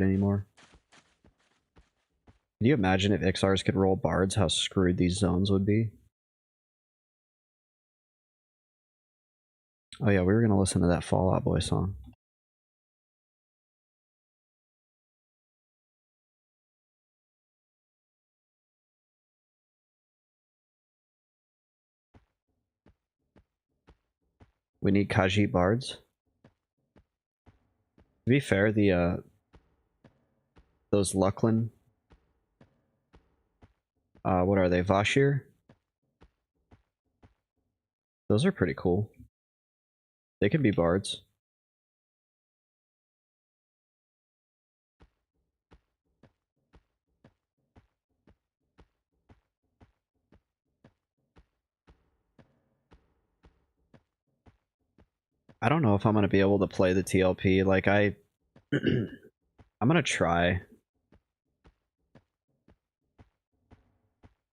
bard anymore. Can you imagine if Ixars could roll bards, how screwed these zones would be? Oh yeah, we were gonna listen to that Fall Out Boy song. We need Khajiit bards. To be fair, the those Lucklin, what are they, Vashir? Those are pretty cool. They can be bards. I don't know if I'm gonna be able to play the TLP. Like I'm gonna try.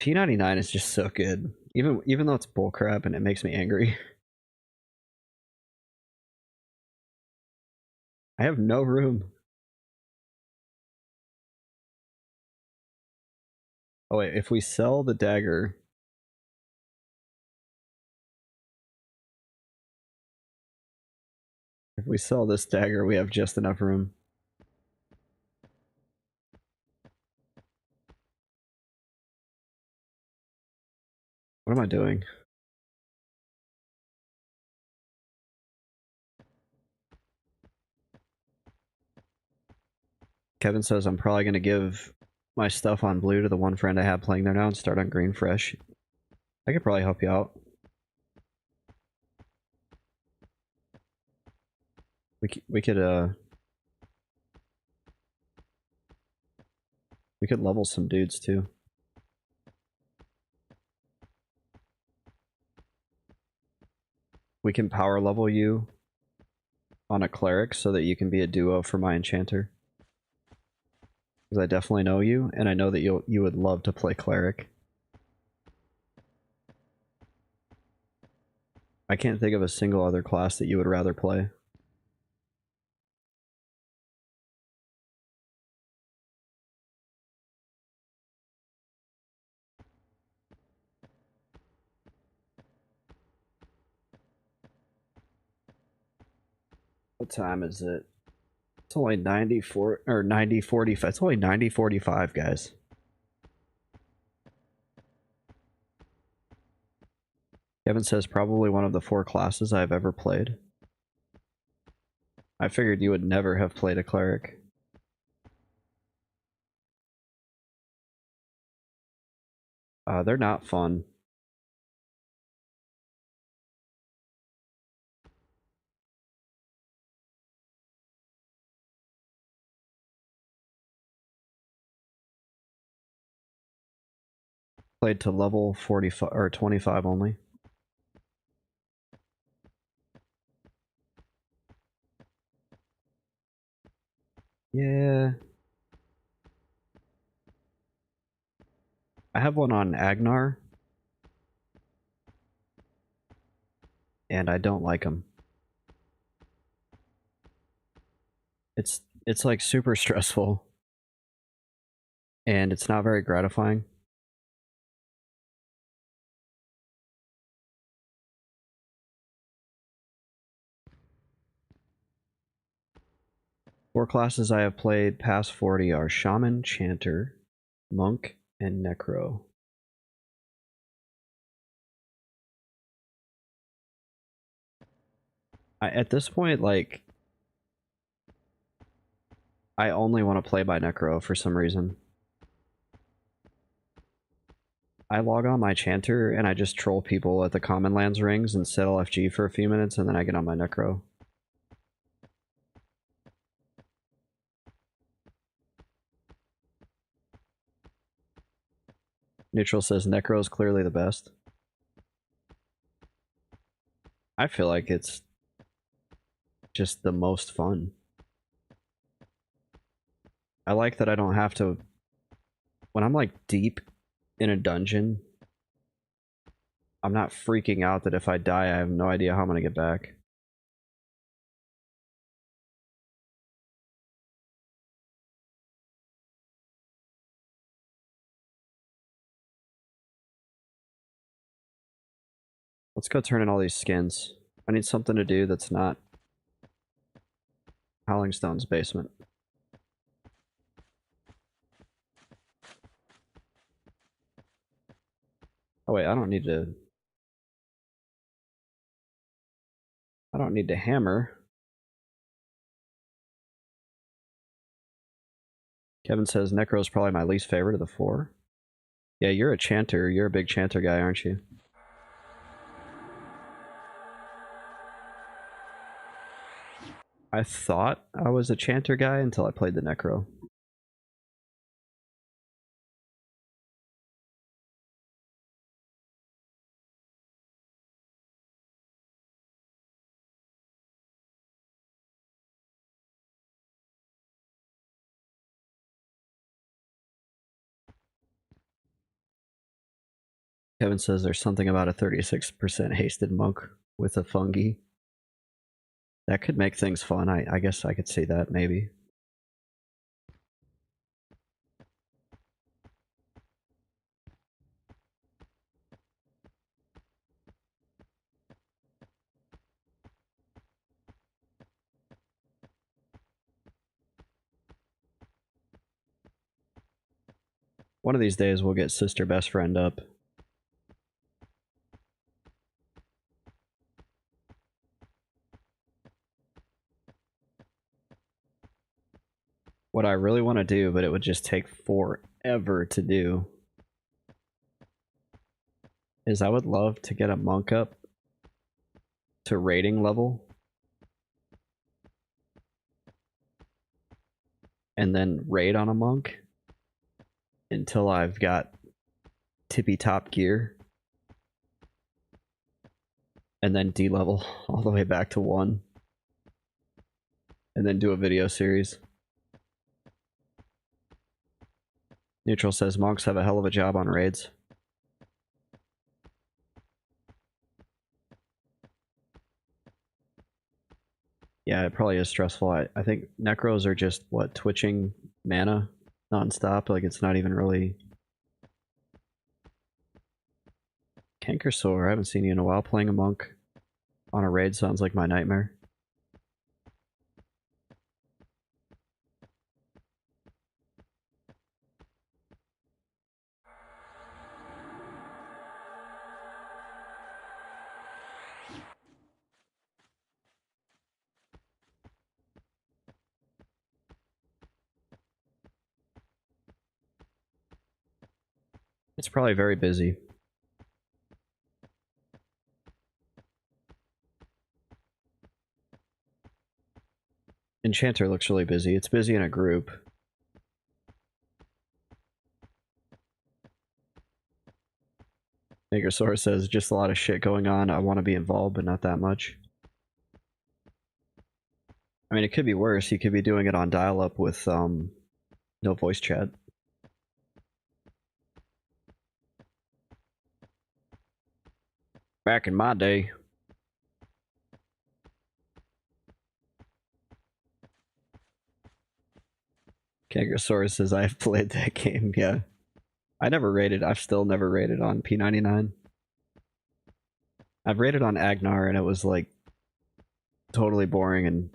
P99 is just so good. Even though it's bullcrap and it makes me angry. I have no room. Oh wait, if we sell the dagger... If we sell this dagger, we have just enough room. What am I doing? Kevin says I'm probably going to give my stuff on blue to the one friend I have playing there now and start on green fresh. I could probably help you out. We could level some dudes too. We can power level you on a cleric so that you can be a duo for my enchanter. Because I definitely know you, and I know that you would love to play cleric. I can't think of a single other class that you would rather play. What time is it? It's only 94 or 90:45. It's only 90:45, guys. Kevin says probably one of the 4 classes I've ever played. I figured you would never have played a cleric. They're not fun. Played to level 45 or 25 only. Yeah. I have one on Agnar. And I don't like him. It's like super stressful. And it's not very gratifying. Four classes I have played past 40 are Shaman, Chanter, Monk, and Necro. At this point, like, I only want to play by Necro for some reason. I log on my Chanter and I just troll people at the Common Lands rings and set LFG for a few minutes and then I get on my Necro. Neutral says Necro is clearly the best. I feel like it's just the most fun. I like that I don't have to... When I'm like deep in a dungeon, I'm not freaking out that if I die, I have no idea how I'm gonna get back. Let's go turn in all these skins. I need something to do that's not Howling Stone's basement. Oh wait, I don't need to hammer. Kevin says Necro is probably my least favorite of the four. Yeah, you're a chanter. You're a big chanter guy, aren't you? I thought I was a chanter guy until I played the Necro. Kevin says there's something about a 36% hasted monk with a fungi. That could make things fun. I guess I could see that, maybe. One of these days we'll get Sister Best Friend up. What I really want to do, but it would just take forever to do, is I would love to get a monk up to rating level and then raid on a monk until I've got tippy top gear and then D-level all the way back to 1 and then do a video series. Neutral says monks have a hell of a job on raids. Yeah, it probably is stressful. I think necros are just, what, twitching mana non-stop? Like, it's not even really... Cankersaur, I haven't seen you in a while. Playing a monk on a raid sounds like my nightmare. It's probably very busy. Enchanter looks really busy. It's busy in a group. Negrosaurus says, just a lot of shit going on. I want to be involved, but not that much. I mean, it could be worse. You could be doing it on dial-up with, no voice chat. Back in my day. Kangasaurus says, I have played that game, yeah. I never rated, I've still never rated on P99. I've rated on Agnar and it was like totally boring, and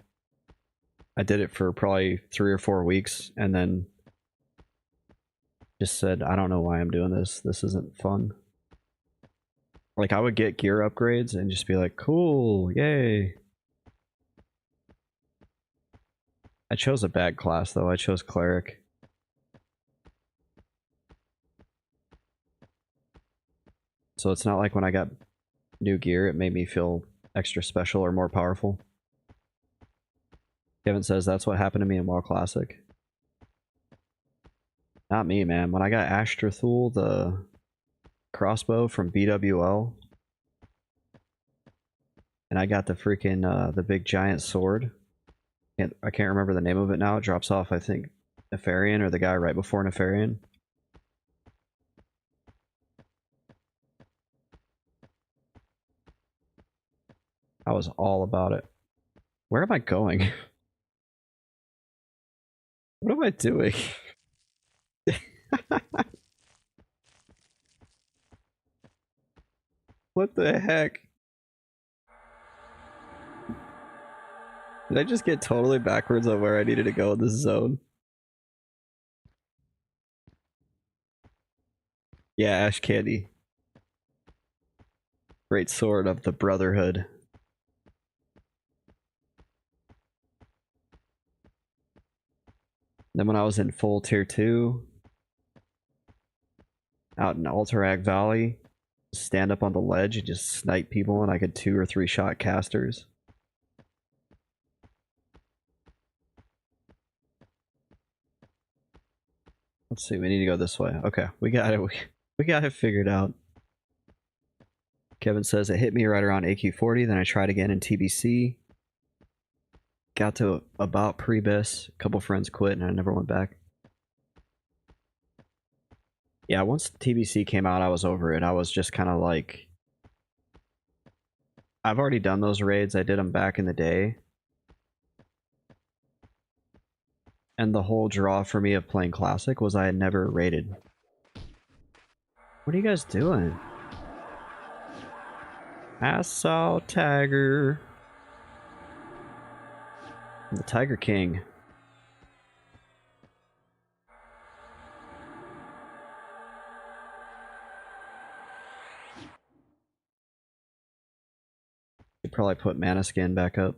I did it for probably 3 or 4 weeks and then just said, I don't know why I'm doing this. This isn't fun. Like, I would get gear upgrades and just be like, cool, yay. I chose a bad class though. I chose Cleric. So it's not like when I got new gear, it made me feel extra special or more powerful. Kevin says that's what happened to me in WoW Classic. Not me, man. When I got Ashtrathul, the crossbow from BWL, and I got the freaking, the big giant sword. I can't remember the name of it now. It drops off, I think, Nefarian, or the guy right before Nefarian. I was all about it. Where am I going? What am I doing? What the heck? Did I just get totally backwards on where I needed to go in this zone? Yeah, Ash Candy. Great sword of the Brotherhood. Then when I was in full tier 2, out in Alterac Valley, stand up on the ledge and just snipe people, and I could 2 or 3 shot casters. Let's see, we need to go this way. Okay, we got it. We got it figured out. Kevin says it hit me right around AQ40, then I tried again in TBC. Got to about pre-bis. A couple friends quit and I never went back. Yeah, once TBC came out, I was over it. I was just kind of like... I've already done those raids. I did them back in the day. And the whole draw for me of playing Classic was I had never raided. What are you guys doing? I saw Tiger. The Tiger King. Should probably put Mana Skin back up.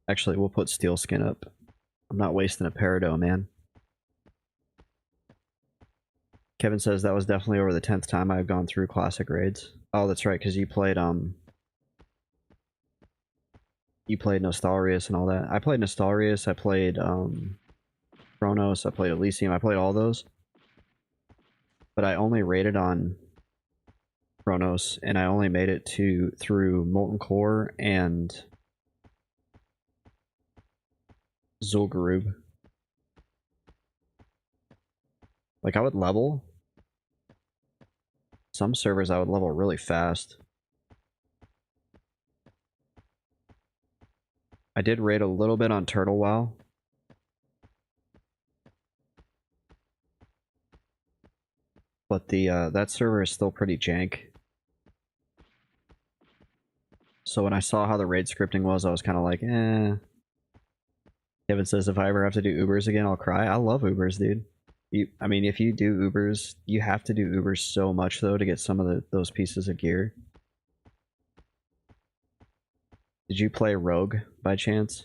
Actually, we'll put Steel Skin up. I'm not wasting a Peridot, man. Kevin says that was definitely over the 10th time I've gone through Classic raids. Oh, that's right, because you played Nostalrius and all that. I played Nostalrius, I played Chronos, I played Elysium, I played all those. But I only raided on Chronos, and I only made it through Molten Core and Zul'Gurub. Like, I would level. Some servers I would level really fast. I did raid a little bit on Turtle WoW. But the that server is still pretty jank. So when I saw how the raid scripting was, I was kind of like, eh. Kevin says if I ever have to do Ubers again, I'll cry. I love Ubers, dude. I mean, if you do Ubers, you have to do Ubers so much, though, to get some of those pieces of gear. Did you play Rogue, by chance?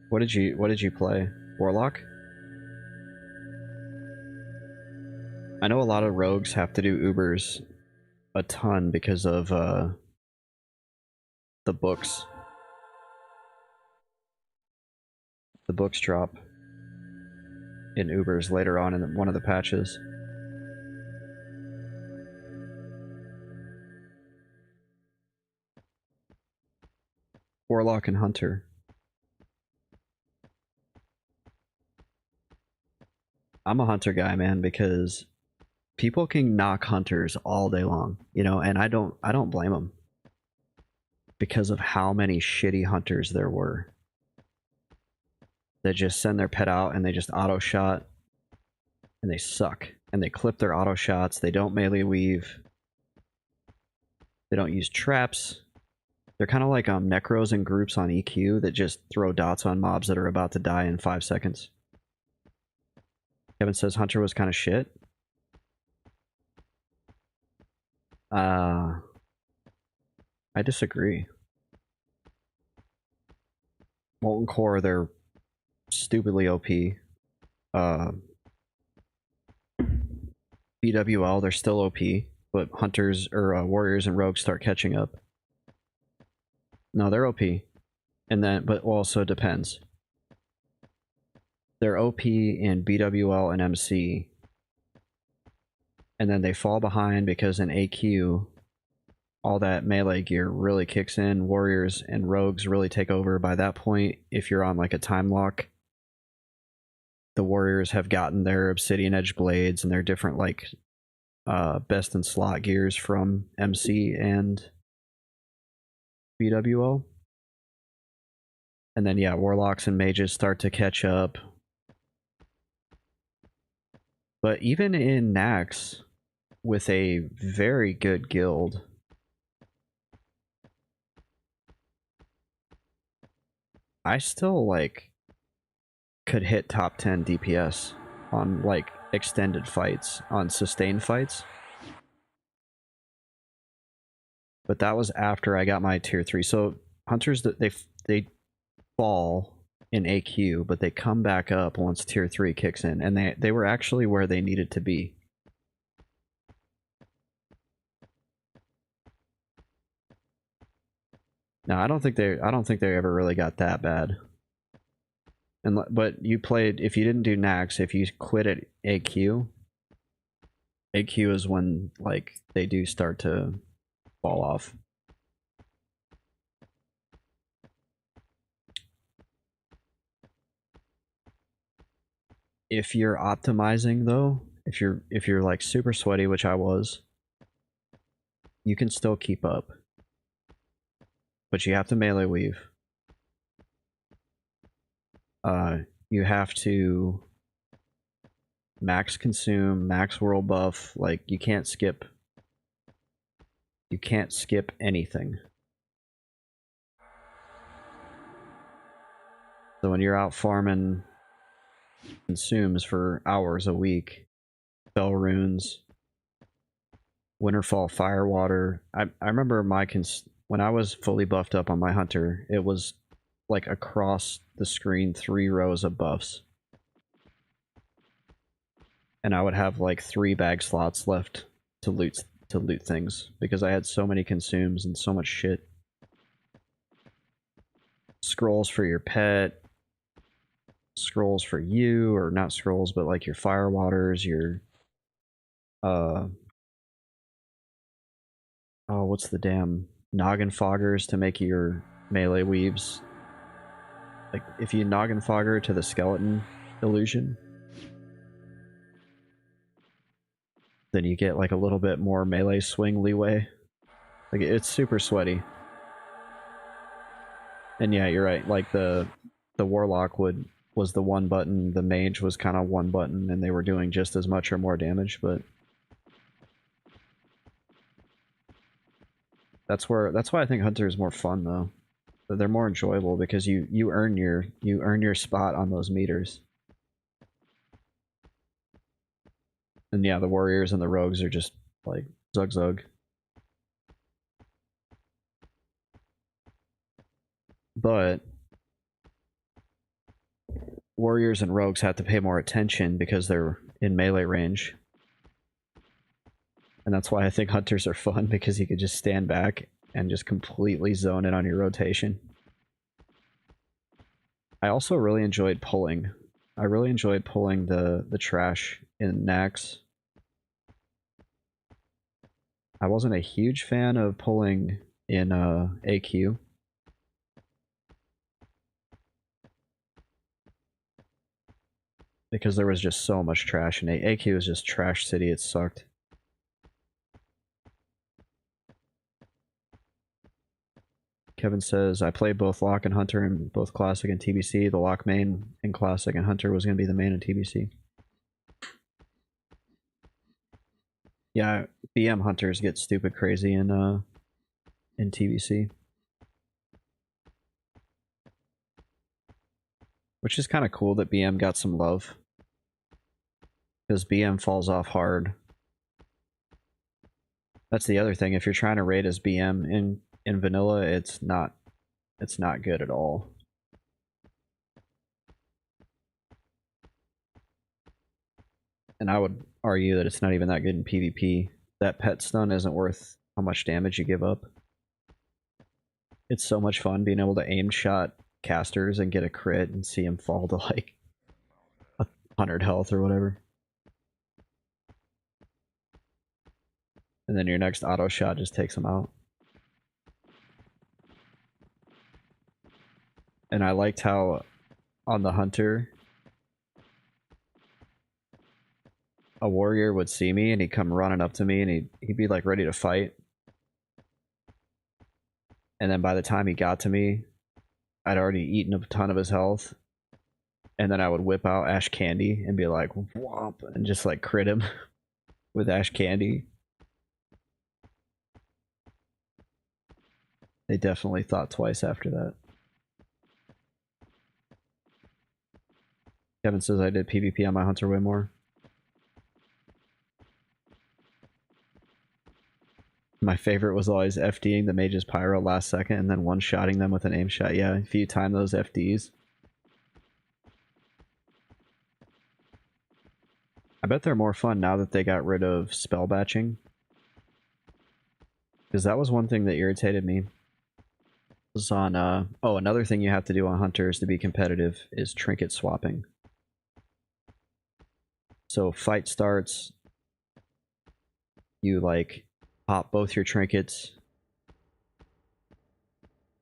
What did you play? Warlock? I know a lot of rogues have to do Ubers a ton because of the books. The books drop in Ubers later on in one of the patches. Warlock and Hunter. I'm a Hunter guy, man, because people can knock Hunters all day long, you know, and I don't blame them because of how many shitty Hunters there were that just send their pet out and they just auto shot and they suck and they clip their auto shots. They don't melee weave. They don't use traps. They're kind of like Necros in groups on EQ that just throw dots on mobs that are about to die in 5 seconds. Kevin says Hunter was kind of shit. I disagree. Molten Core, they're stupidly OP. BWL, they're still OP, but Hunters or Warriors and Rogues start catching up. No, they're OP. And then, but also it depends. They're OP in BWL and MC. And then they fall behind because in AQ, all that melee gear really kicks in. Warriors and Rogues really take over. By that point, if you're on like a time lock, the Warriors have gotten their Obsidian Edge blades and their different like best in slot gears from MC and BWL. And then yeah, Warlocks and Mages start to catch up. But even in Nax, with a very good guild, I still like could hit top 10 DPS on like extended fights, on sustained fights. But that was after I got my tier 3. So hunters, that they fall in AQ, but they come back up once tier 3 kicks in, and they were actually where they needed to be. No, I don't think they ever really got that bad. And but you played, if you didn't do Nax, if you quit at AQ, AQ is when like they do start to fall off. If you're optimizing though, if you're like super sweaty, which I was, you can still keep up. But you have to melee weave. You have to max consume, max world buff, like you can't skip anything. So when you're out farming consumes for hours a week, spell runes, Winterfall Firewater. I remember my when I was fully buffed up on my hunter, it was like across the screen 3 rows of buffs. And I would have like 3 bag slots left to loot things because I had so many consumes and so much shit. Scrolls for your pet, scrolls for you, or not scrolls, but like your firewaters, your oh, what's the damn noggin foggers to make your melee weaves. Like if you noggin fogger to the skeleton illusion, then you get like a little bit more melee swing leeway. Like it's super sweaty. And yeah, you're right. Like the warlock was the one button, the mage was kind of one button, and they were doing just as much or more damage. But that's why I think hunter is more fun though. They're more enjoyable because you earn your spot on those meters. And yeah, the warriors and the rogues are just like zug zug. But warriors and rogues have to pay more attention because they're in melee range. And that's why I think hunters are fun, because you could just stand back and just completely zone in on your rotation. I also really enjoyed pulling. I really enjoyed pulling the trash in Nax. I wasn't a huge fan of pulling in AQ. Because there was just so much trash in AQ is just trash city, it sucked. Kevin says, I played both Lock and Hunter in both Classic and TBC. The Lock main in Classic and Hunter was going to be the main in TBC. Yeah, BM Hunters get stupid crazy in TBC. Which is kind of cool that BM got some love. Because BM falls off hard. That's the other thing. If you're trying to raid as BM in vanilla, it's not good at all. And I would argue that it's not even that good in PvP. That pet stun isn't worth how much damage you give up. It's so much fun being able to aim shot casters and get a crit and see him fall to like 100 health or whatever. And then your next auto shot just takes him out. And I liked how on the hunter, a warrior would see me and he'd come running up to me and he'd be like ready to fight. And then by the time he got to me, I'd already eaten a ton of his health. And then I would whip out Ash Candy and be like, whomp, and just like crit him with Ash Candy. They definitely thought twice after that. Kevin says I did PvP on my Hunter way more. My favorite was always FDing the mage's pyro last second and then one-shotting them with an aim shot. Yeah, if you time those FDs. I bet they're more fun now that they got rid of spell batching. Because that was one thing that irritated me. It was on, oh, another thing you have to do on Hunters to be competitive is trinket swapping. So fight starts, you like pop both your trinkets,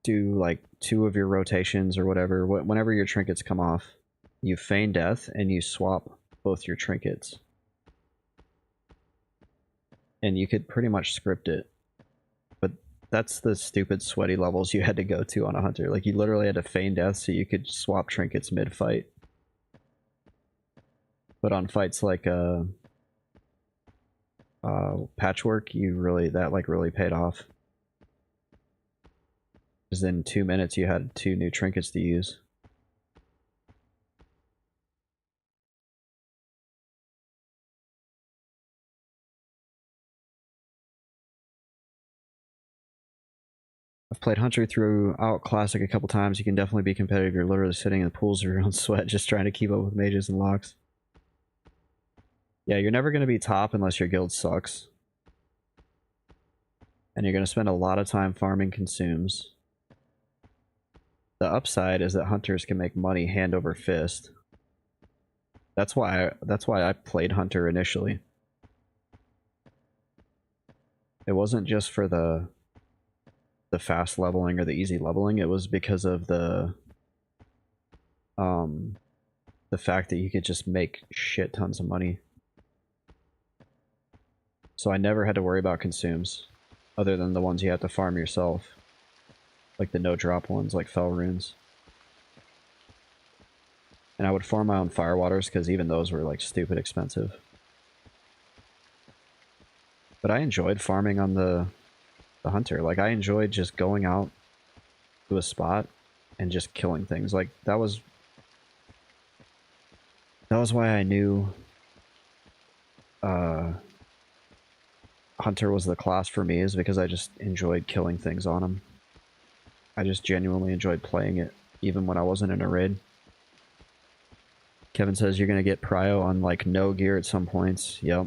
do like 2 of your rotations or whatever. Whenever your trinkets come off, you feign death and you swap both your trinkets. And you could pretty much script it. But that's the stupid sweaty levels you had to go to on a Hunter. Like, you literally had to feign death so you could swap trinkets mid-fight. But on fights like Patchwork, that like really paid off. Because in 2 minutes you had 2 new trinkets to use. I've played Hunter throughout Classic a couple times. You can definitely be competitive. You're literally sitting in the pools of your own sweat just trying to keep up with mages and locks. Yeah, you're never going to be top unless your guild sucks. And you're going to spend a lot of time farming consumes. The upside is that Hunters can make money hand over fist. That's why I played Hunter initially. It wasn't just for the fast leveling or the easy leveling, it was because of the fact that you could just make shit tons of money. So I never had to worry about consumes, other than the ones you have to farm yourself. Like the no-drop ones, like Fel Runes. And I would farm my own Firewaters, because even those were like stupid expensive. But I enjoyed farming on the Hunter. Like, I enjoyed just going out to a spot and just killing things. Like, that was why I knew Hunter was the class for me, is because I just enjoyed killing things on him. I just genuinely enjoyed playing it, even when I wasn't in a raid. Kevin says you're gonna get prio on like no gear at some points. Yep.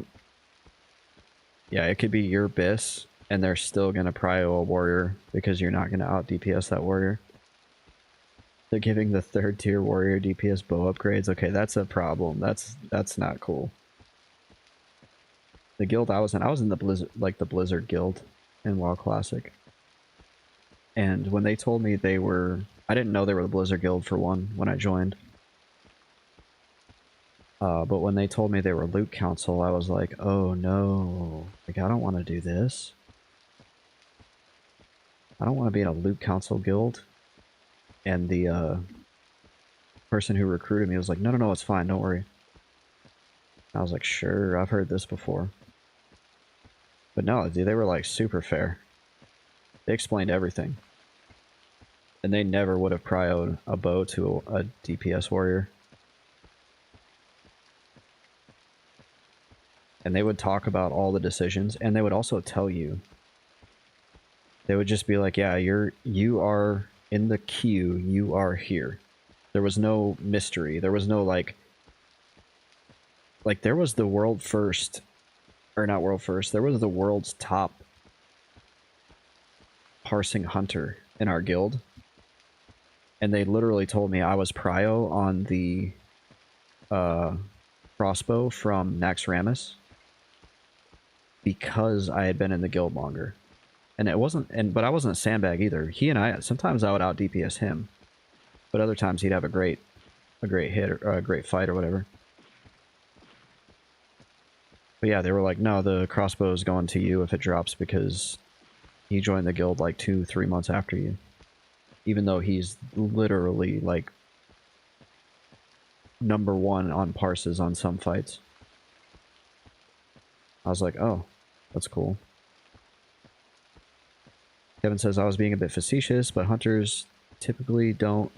Yeah, it could be your bis, and they're still gonna prio a warrior because you're not gonna out DPS that warrior. They're giving the 3rd tier warrior DPS bow upgrades. Okay, that's a problem. That's not cool. The guild I was in the Blizzard, like the Blizzard guild in WoW Classic. And when they told me they were, I didn't know they were the Blizzard guild for one when I joined. But when they told me they were Loot Council, I was like, oh no, like I don't want to do this. I don't want to be in a Loot Council guild. And the person who recruited me was like, no, it's fine, don't worry. I was like, sure, I've heard this before. But no, dude, they were like super fair. They explained everything. And they never would have prioed a bow to a DPS warrior. And they would talk about all the decisions, and they would also tell you. They would just be like, yeah, you are in the queue, you are here. There was no mystery. There was no like there was the world first, or not world first, there was the world's top parsing hunter in our guild. And they literally told me I was prio on the crossbow from Naxxramas because I had been in the guild longer. And it wasn't, but I wasn't a sandbag either. He and I, sometimes I would out DPS him, but other times he'd have a great hit or a great fight or whatever. But yeah, they were like, no, the crossbow is going to you if it drops because he joined the guild like 2-3 months after you. Even though he's literally like #1 on parses on some fights. I was like, oh, that's cool. Kevin says, I was being a bit facetious, but hunters typically don't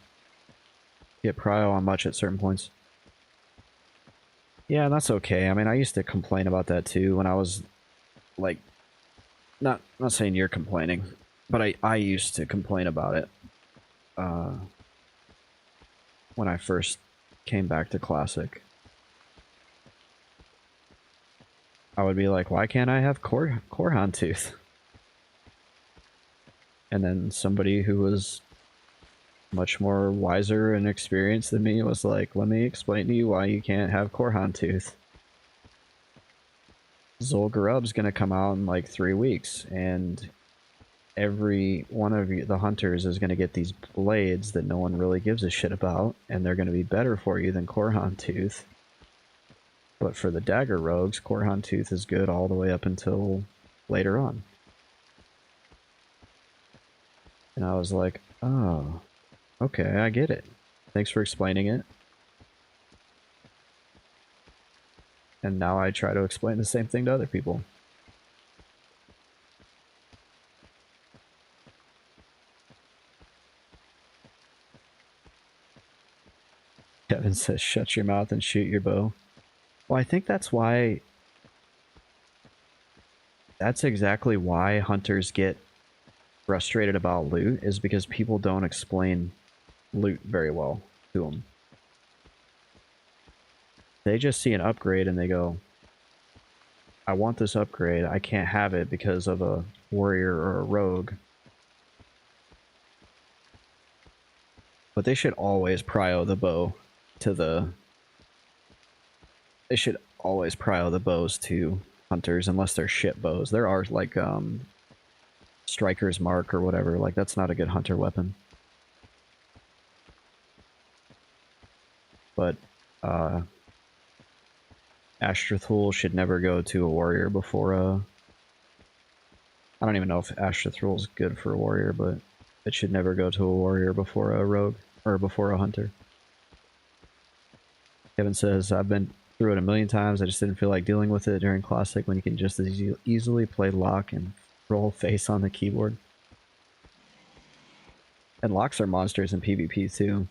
get prio on much at certain points. Yeah, that's okay. I mean, I used to complain about that too when I was, like, not saying you're complaining, but I used to complain about it when I first came back to Classic. I would be like, why can't I have Korhan Tooth? And then somebody who was much more wiser and experienced than me was like, let me explain to you why you can't have Korhan Tooth. Zul'Gurub's gonna come out in like 3 weeks, and every one of the hunters is gonna get these blades that no one really gives a shit about, and they're gonna be better for you than Korhan Tooth. But for the dagger rogues, Korhan Tooth is good all the way up until later on. And I was like, oh, okay, I get it. Thanks for explaining it. And now I try to explain the same thing to other people. Kevin says, shut your mouth and shoot your bow. Well, I think that's why... That's exactly why hunters get frustrated about loot, is because people don't explain loot very well to them. They just see an upgrade and they go, I want this upgrade, I can't have it because of a warrior or a rogue. But they should always prio the bow to the... They should always prio the bows to hunters, unless they're shit bows. There are, like, Striker's Mark or whatever, like, that's not a good hunter weapon. But, Ashtrathul should never go to a warrior before a... I don't even know if Ashtrathul is good for a warrior, but it should never go to a warrior before a rogue, or before a hunter. Kevin says, I've been through it a million times, I just didn't feel like dealing with it during Classic when you can just as easily play lock and roll face on the keyboard. And locks are monsters in PvP too.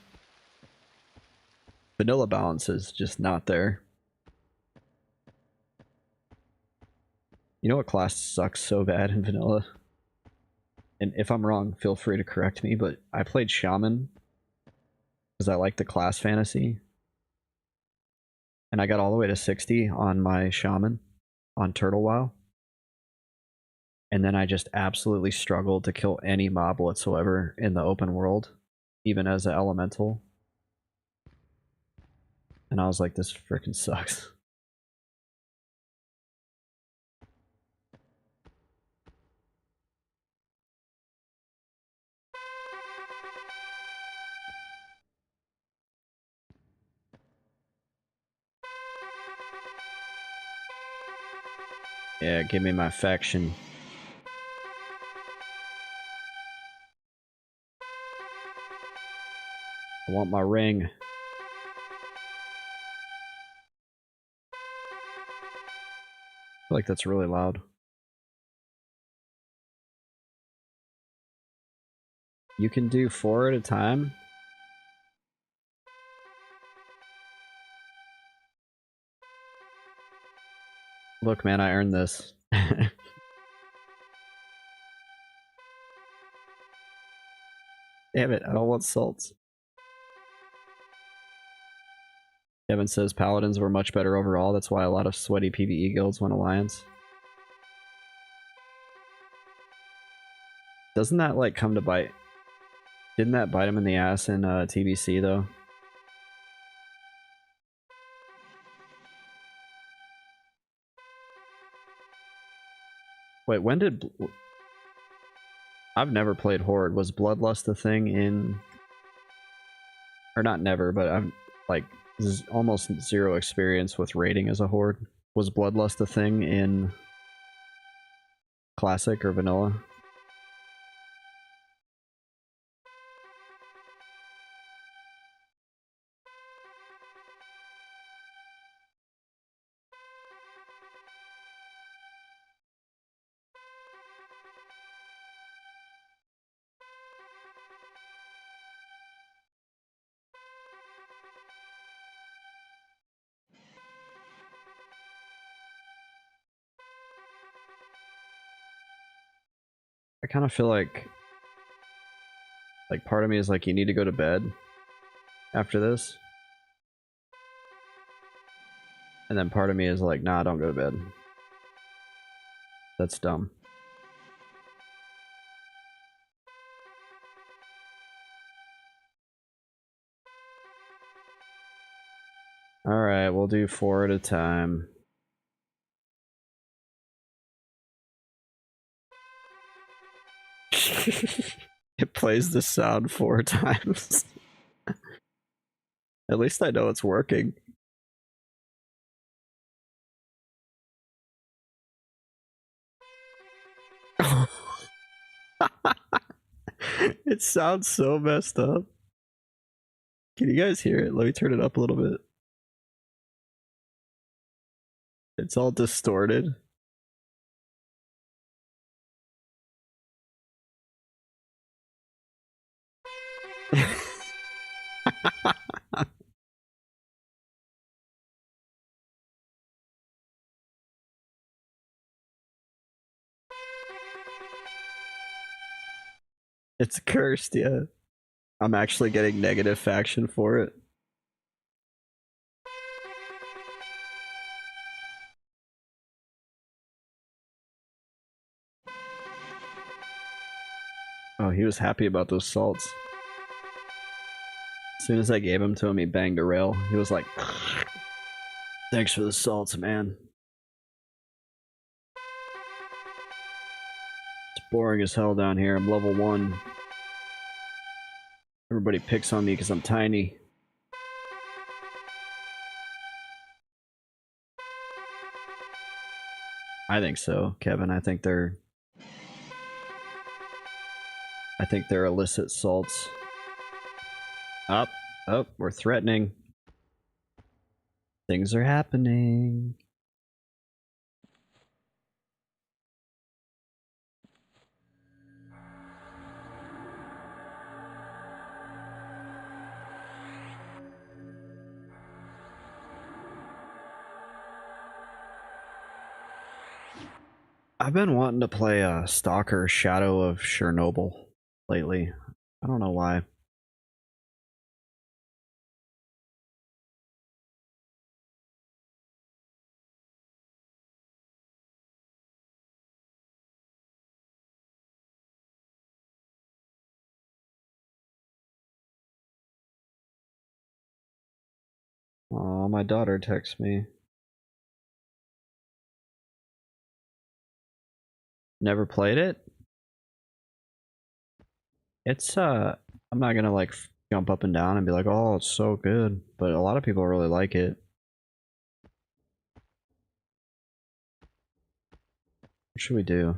Vanilla balance is just not there. You know what class sucks so bad in vanilla? And if I'm wrong, feel free to correct me, but I played Shaman because I like the class fantasy. And I got all the way to 60 on my Shaman on Turtle WoW. And then I just absolutely struggled to kill any mob whatsoever in the open world, even as an elemental. And I was like, this freaking sucks. Yeah, give me my faction. I want my ring. I feel like that's really loud. You can do 4 at a time? Look, man, I earned this. Damn it, I don't want salts. Kevin says paladins were much better overall, that's why a lot of sweaty PvE guilds went alliance. Doesn't that, like, come to bite? Didn't that bite him in the ass in TBC, though? Wait, when did... I've never played Horde. Was Bloodlust a thing in... Or not never, but I'm, like, almost zero experience with raiding as a Horde. Was Bloodlust a thing in Classic or Vanilla? I kind of feel like part of me is like, you need to go to bed after this. And then part of me is like, nah, don't go to bed. That's dumb. Alright, we'll do 4 at a time. It plays the sound 4 times. At least I know it's working. It sounds so messed up. Can you guys hear it? Let me turn it up a little bit. It's all distorted. It's cursed, yeah. I'm actually getting negative faction for it. Oh, he was happy about those salts. As soon as I gave them to him, he banged a rail. He was like, thanks for the salts, man. It's boring as hell down here. I'm level 1. Everybody picks on me because I'm tiny. I think so, Kevin. I think they're illicit salts. Up, we're threatening. Things are happening. I've been wanting to play Stalker Shadow of Chernobyl lately. I don't know why. Oh, my daughter texts me. Never played it? It's I'm not gonna like jump up and down and be like, oh, it's so good, but a lot of people really like it. What should we do?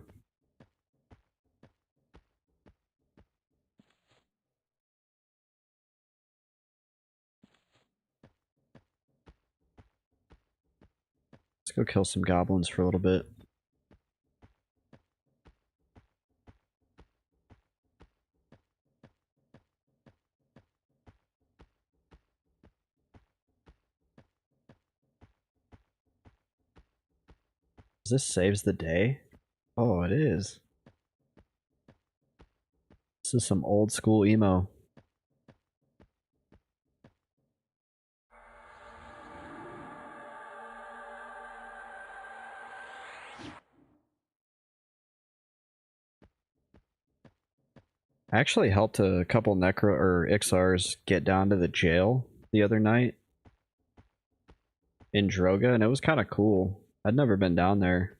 Let's go kill some goblins for a little bit. This saves the day? Oh, it is. This is some old school emo. I actually helped a couple Necro or Ixars get down to the jail the other night in Droga, and it was kind of cool. I'd never been down there.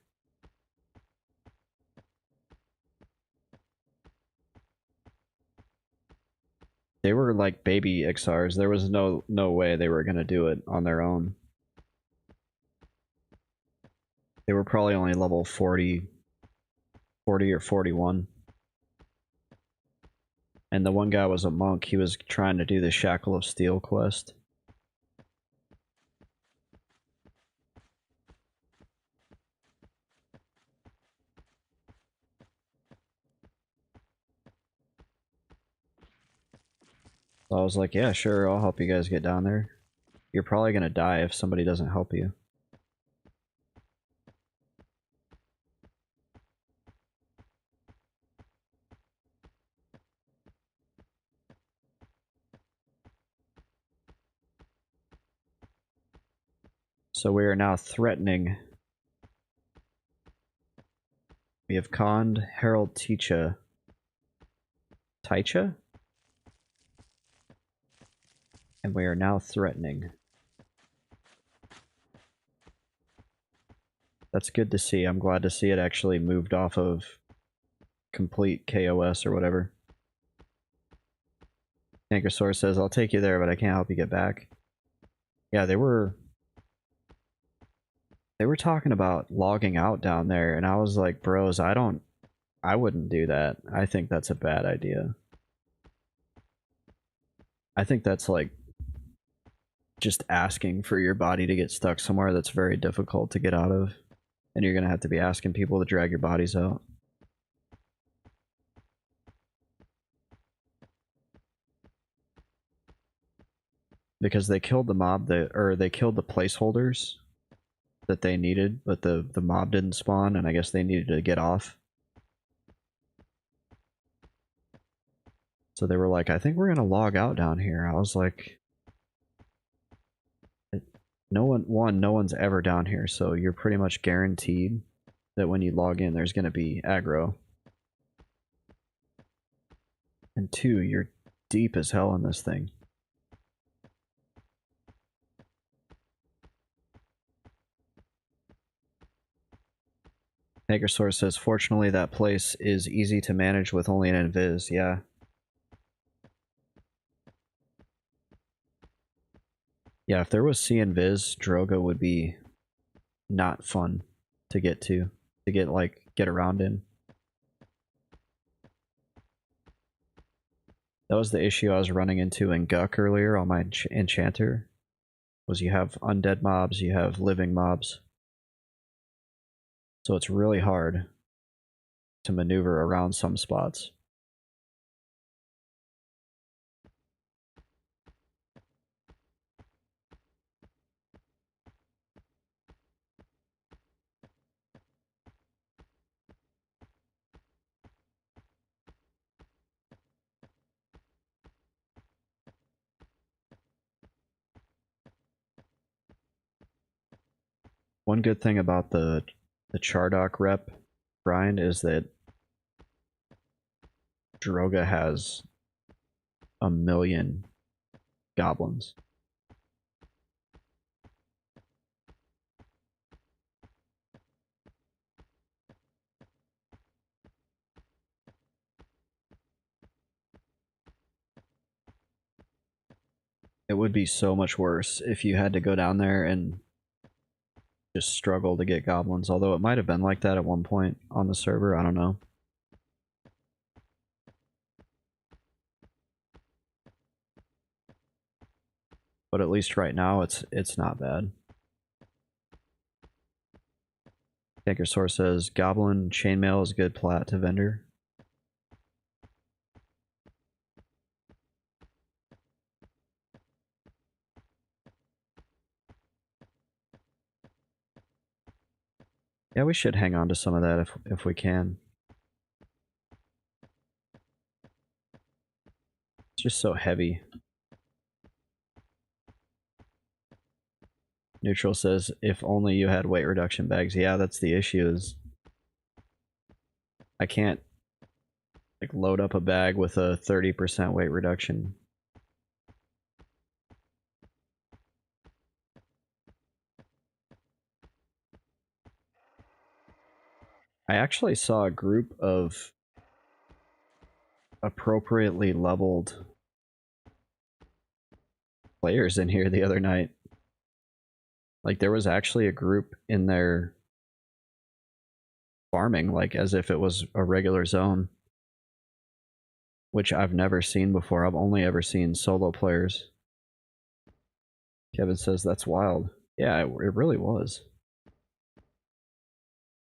They were like baby Ixars. There was no way they were gonna do it on their own. They were probably only level 40 or 41. And the one guy was a monk. He was trying to do the Shackle of Steel quest. So I was like, yeah, sure, I'll help you guys get down there. You're probably gonna die if somebody doesn't help you. So we are now threatening. We have conned Harold Taicha. And we are now threatening. That's good to see. I'm glad to see it actually moved off of complete KOS or whatever. Anchorsaur says, I'll take you there, but I can't help you get back. Yeah, they were talking about logging out down there, and I was like, bros, I wouldn't do that. I think that's a bad idea. I think that's like just asking for your body to get stuck somewhere that's very difficult to get out of. And you're gonna have to be asking people to drag your bodies out. Because they killed the mob or they killed the placeholders that they needed, but the mob didn't spawn, and I guess they needed to get off. So they were like, I think we're gonna log out down here. I was like, no one's ever down here, so you're pretty much guaranteed that when you log in, there's gonna be aggro. And 2, you're deep as hell in this thing. Hagersaur says, fortunately that place is easy to manage with only an invis, yeah. Yeah, if there was C invis, Droga would be not fun to get to get around in. That was the issue I was running into in Guck earlier on my enchanter. Was you have undead mobs, you have living mobs. So it's really hard to maneuver around some spots. One good thing about the Chardock rep grind is that Droga has a million goblins. It would be so much worse if you had to go down there and just struggle to get goblins, although it might have been like that at one point on the server, I don't know. But at least right now it's not bad. Anchorsaur says, Goblin chainmail is good plat to vendor. Yeah, we should hang on to some of that if we can. It's just so heavy. Neutral says, if only you had weight reduction bags. Yeah, that's the issue is I can't like load up a bag with a 30% weight reduction. I actually saw a group of appropriately leveled players in here the other night. Like there was actually a group in there farming like as if it was a regular zone, which I've never seen before. I've only ever seen solo players. Kevin says that's wild. Yeah, it really was.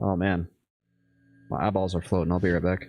Oh man, my eyeballs are floating. I'll be right back.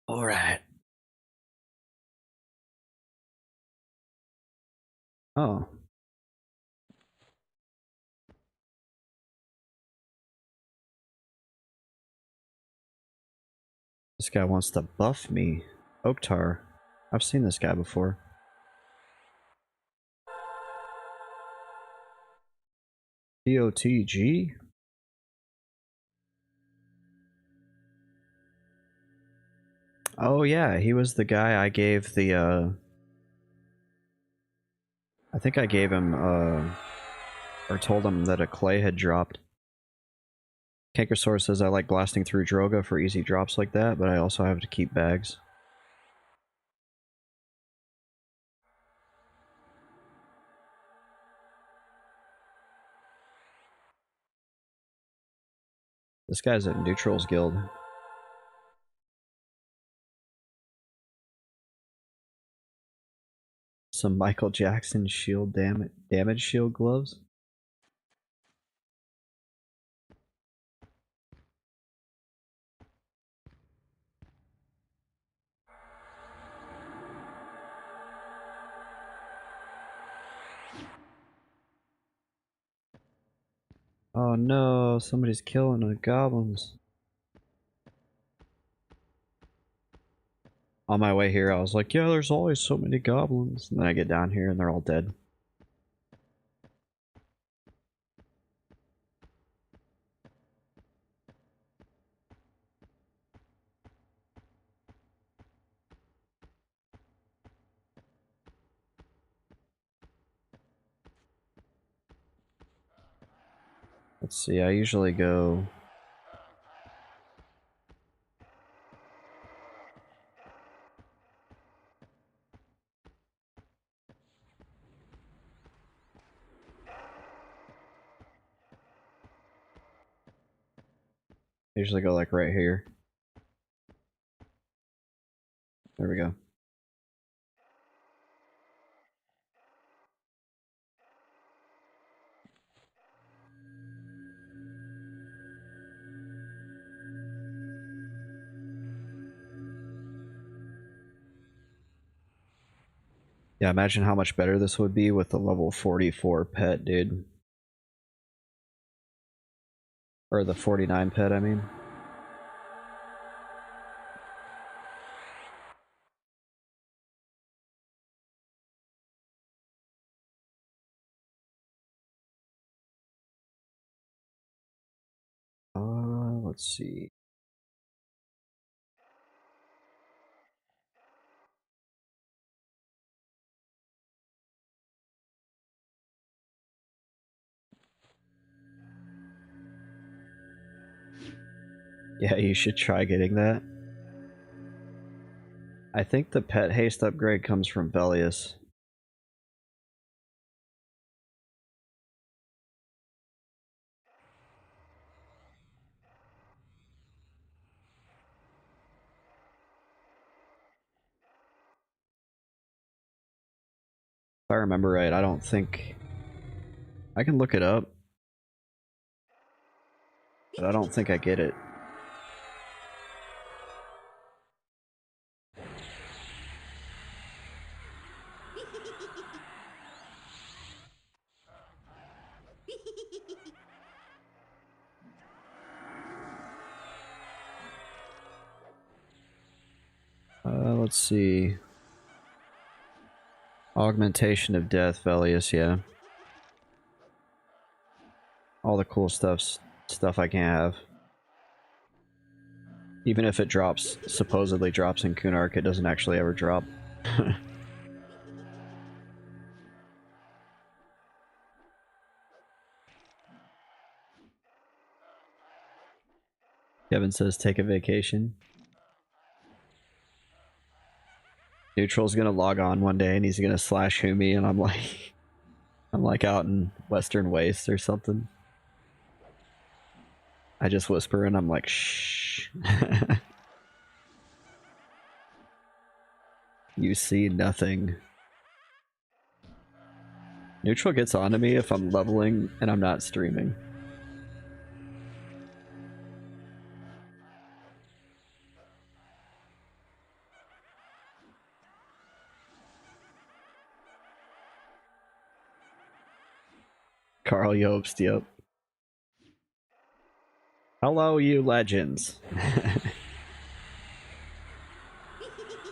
Alright. Oh. This guy wants to buff me. Oktar. I've seen this guy before. DOTG? Oh yeah, he was the guy I gave the, I think I gave him, or told him that a clay had dropped. Kankersaur says I like blasting through Droga for easy drops like that, but I also have to keep bags. This guy's at Neutrals Guild. Some Michael Jackson shield damage shield gloves. Oh no, somebody's killing the goblins. On my way here, I was like, yeah, there's always so many goblins. And then I get down here and they're all dead. Let's see, I usually go... I usually go like right here. There we go. Yeah, imagine how much better this would be with the level 44 pet, dude. Or the 49 pet, I mean. Let's see. Yeah, you should try getting that. I think the pet haste upgrade comes from Velius. If I remember right, I don't think... I can look it up. But I don't think I get it. Let's see. Augmentation of Death, Velius, yeah. All the cool stuff I can't have. Even if it drops, supposedly drops in Kunark, it doesn't actually ever drop. Kevin says take a vacation. Neutral's gonna log on one day and he's gonna slash Humi and I'm like... I'm like out in Western Waste or something. I just whisper and I'm like, shh. You see nothing. Neutral gets onto me if I'm leveling and I'm not streaming. Carl Jobst, yep. Hello, you legends.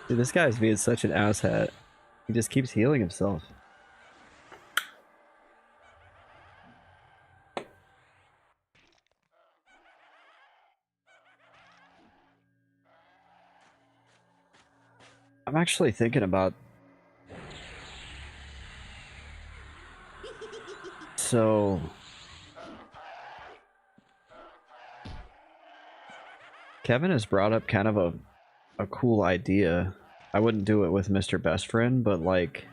Dude, this guy's being such an asshat. He just keeps healing himself. I'm actually thinking about... So... Kevin has brought up kind of a cool idea. I wouldn't do it with Mr. Best Friend, but like...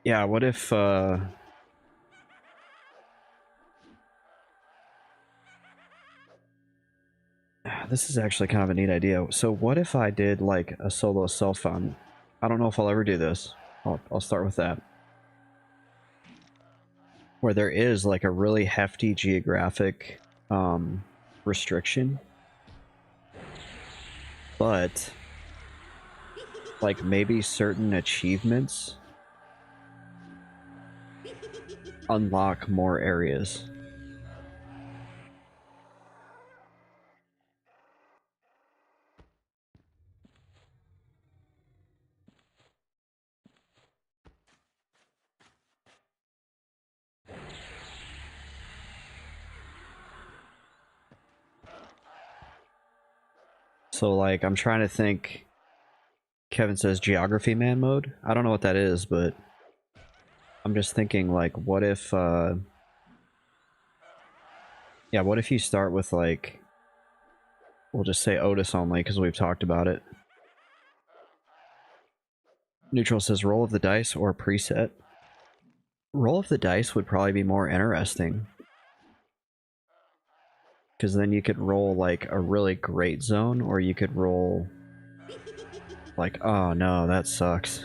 Yeah, what if, this is actually kind of a neat idea. So what if I did like a solo self-found? I don't know if I'll ever do this. I'll start with that. Where there is like a really hefty geographic restriction. But like maybe certain achievements unlock more areas. So like I'm trying to think. Kevin says geography man mode. I don't know what that is, but I'm just thinking like what if yeah, what if you start with like, we'll just say Otis only because we've talked about it. Neutral says roll of the dice or preset. Roll of the dice would probably be more interesting. Because then you could roll like a really great zone, or you could roll like, oh no, that sucks.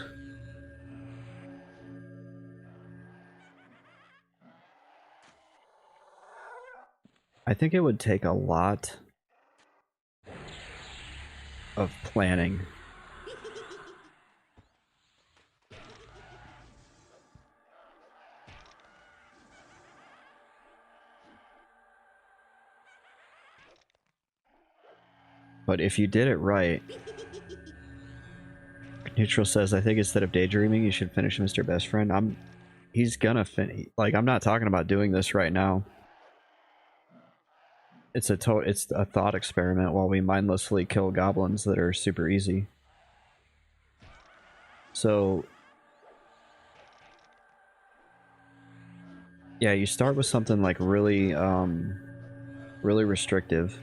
I think it would take a lot of planning. But if you did it right... Neutral says, I think instead of daydreaming, you should finish Mr. Best Friend. He's gonna finish. Like, I'm not talking about doing this right now. It's a thought experiment while we mindlessly kill goblins that are super easy. So... yeah, you start with something like really, really restrictive.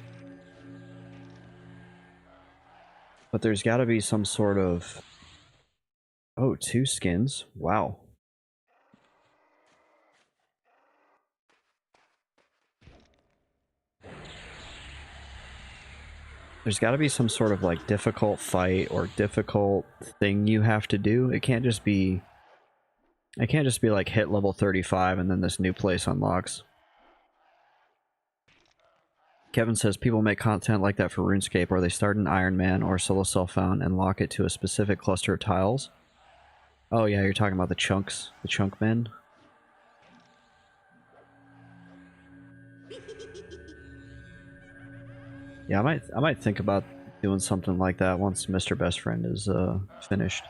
But there's gotta be some sort of... Oh, 2 skins? Wow. There's gotta be some sort of like difficult fight or difficult thing you have to do. It can't just be... It can't just be like hit level 35 and then this new place unlocks. Kevin says people make content like that for RuneScape where they start in Iron Man or Solo Self-Found and lock it to a specific cluster of tiles. Oh yeah, you're talking about the chunks, the chunk men. Yeah, I might think about doing something like that once Mr. Best Friend is finished.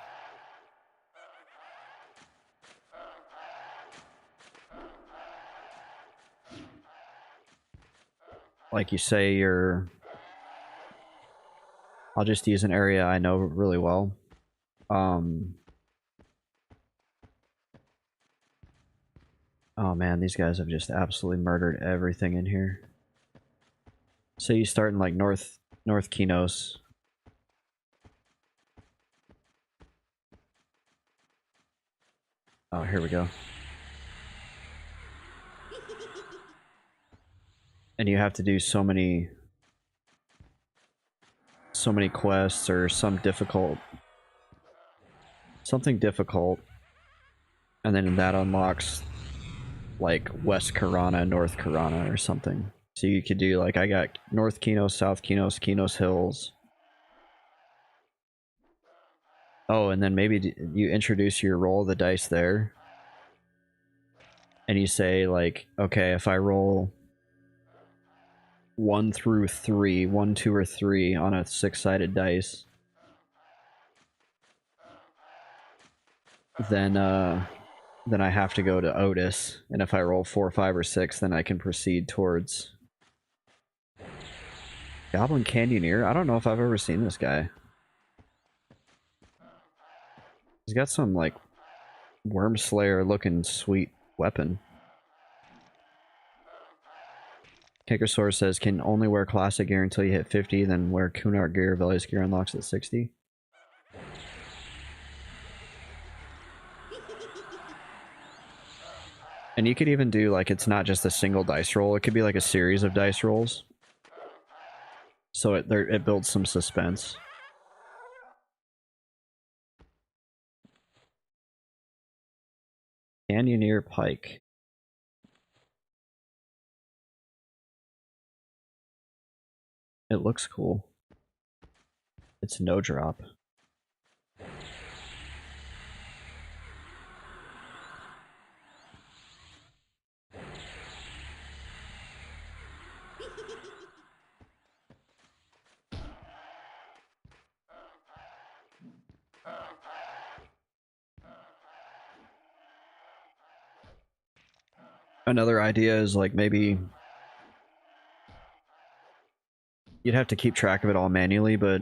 Like you say, I'll just use an area I know really well. Oh man, these guys have just absolutely murdered everything in here. So you start in like North Kinos. Oh, here we go. And you have to do so many quests or something difficult, and then that unlocks like West Karana, North Karana or something. So you could do like, I got North Kinos, South Kinos, Kinos Hills. Oh, and then maybe you introduce your roll of the dice there. And you say, like, okay, if I roll 1 through 3, 1, 2, or 3 on a 6-sided dice, then I have to go to Otis. And if I roll 4, 5, or 6, then I can proceed towards Goblin Canyoneer. I don't know if I've ever seen this guy. He's got some, like, Worm Slayer looking sweet weapon. Kinkersaur says, can only wear classic gear until you hit 50, then wear Kunart gear. Velius gear unlocks at 60. And you could even do, like, it's not just a single dice roll. It could be like a series of dice rolls. So it builds some suspense. Canyoneer Pike. It looks cool. It's no drop. Another idea is, like, maybe you'd have to keep track of it all manually, but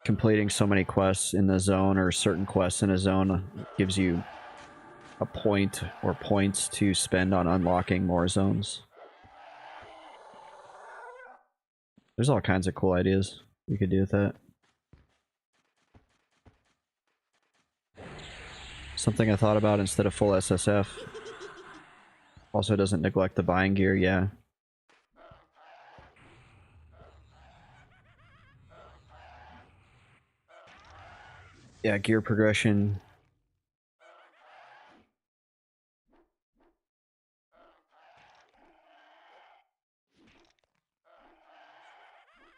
completing so many quests in the zone or certain quests in a zone gives you a point or points to spend on unlocking more zones. There's all kinds of cool ideas you could do with that. Something I thought about instead of full SSF. Also doesn't neglect the buying gear, yeah. Yeah, gear progression.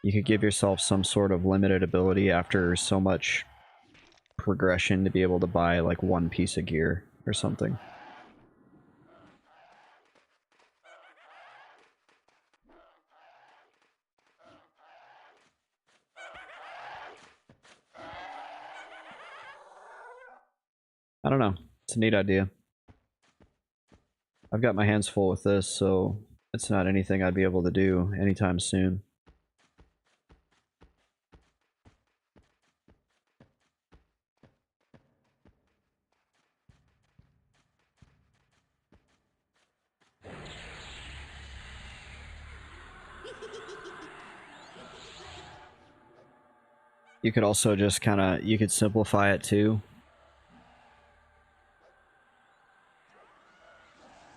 You could give yourself some sort of limited ability after so much progression to be able to buy, like, one piece of gear or something. I don't know. It's a neat idea. I've got my hands full with this, so it's not anything I'd be able to do anytime soon. You could also just kind of, you could simplify it too.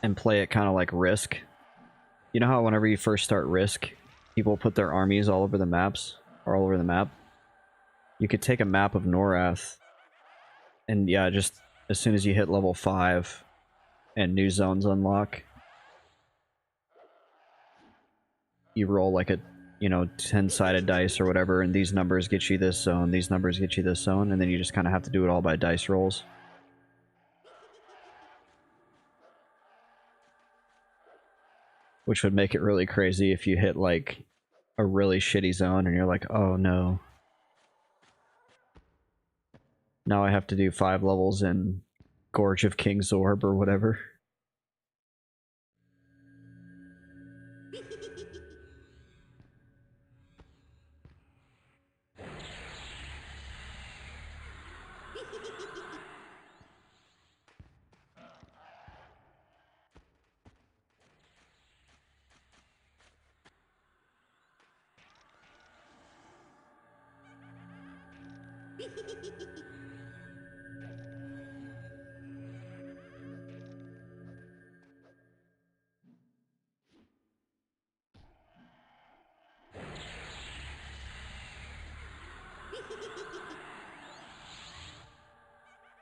And play it kind of like Risk. You know how whenever you first start Risk, people put their armies all over the maps, or all over the map? You could take a map of Norath, and yeah, just as soon as you hit level 5 and new zones unlock, you roll like a, you know, 10-sided dice or whatever, and these numbers get you this zone, these numbers get you this zone, and then you just kind of have to do it all by dice rolls. Which would make it really crazy if you hit, like, a really shitty zone and you're like, oh no. Now I have to do 5 levels in Gorge of King's Orb or whatever.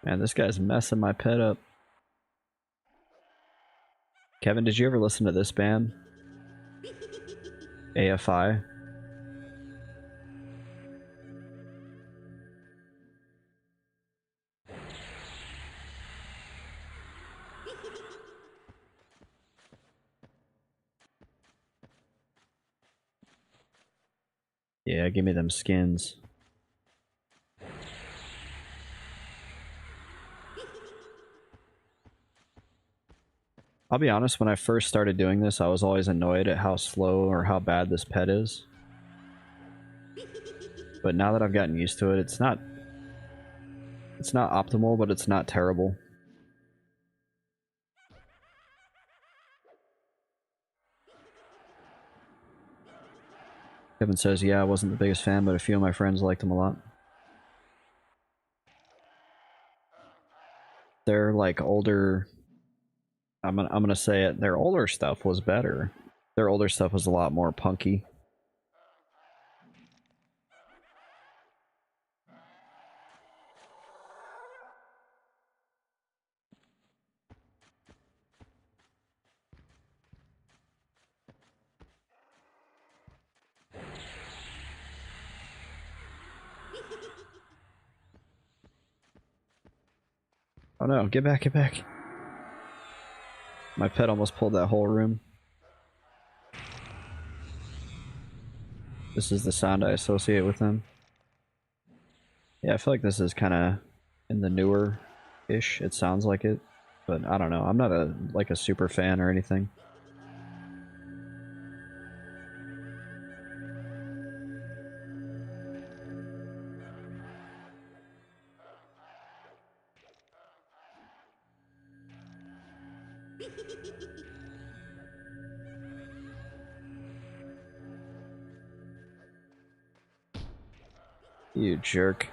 Man, this guy's messing my pet up. Kevin, did you ever listen to this band? AFI? Yeah, give me them skins. I'll be honest, when I first started doing this, I was always annoyed at how slow or how bad this pet is. But now that I've gotten used to it, it's not optimal, but it's not terrible. Kevin says, yeah, I wasn't the biggest fan, but a few of my friends liked him a lot. They're like older... I'm gonna say it, their older stuff was better. Their older stuff was a lot more punky. Oh no, get back, get back. My pet almost pulled that whole room. This is the sound I associate with them. Yeah, I feel like this is kind of in the newer-ish, it sounds like it. But I don't know, I'm not a super fan or anything. You jerk.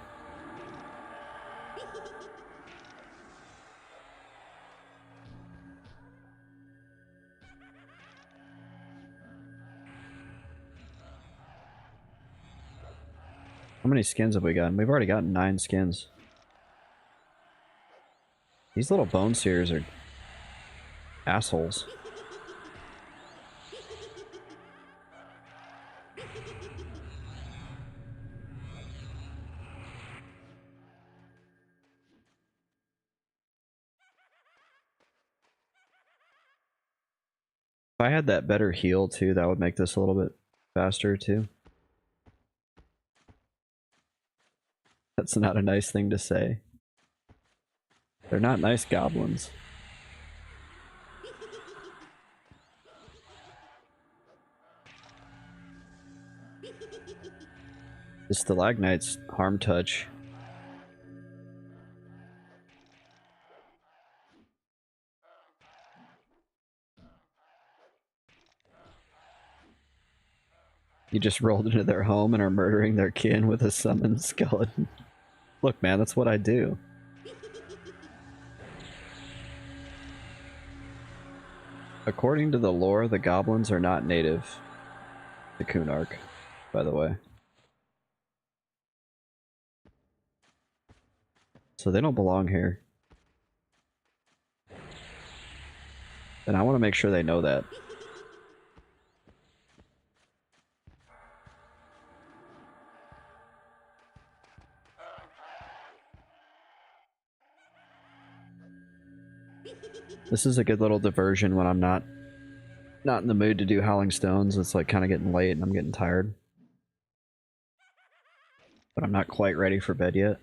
How many skins have we gotten? We've already gotten 9 skins. These little bone seers are assholes. If I had that better heal too, that would make this a little bit faster too. That's not a nice thing to say. They're not nice goblins. The Stalagknight's harm touch. You just rolled into their home and are murdering their kin with a summoned skeleton. Look, man, that's what I do. According to the lore, the goblins are not native to Kunark, by the way. So they don't belong here. And I want to make sure they know that. This is a good little diversion when I'm not in the mood to do Howling Stones. It's like kind of getting late and I'm getting tired. But I'm not quite ready for bed yet.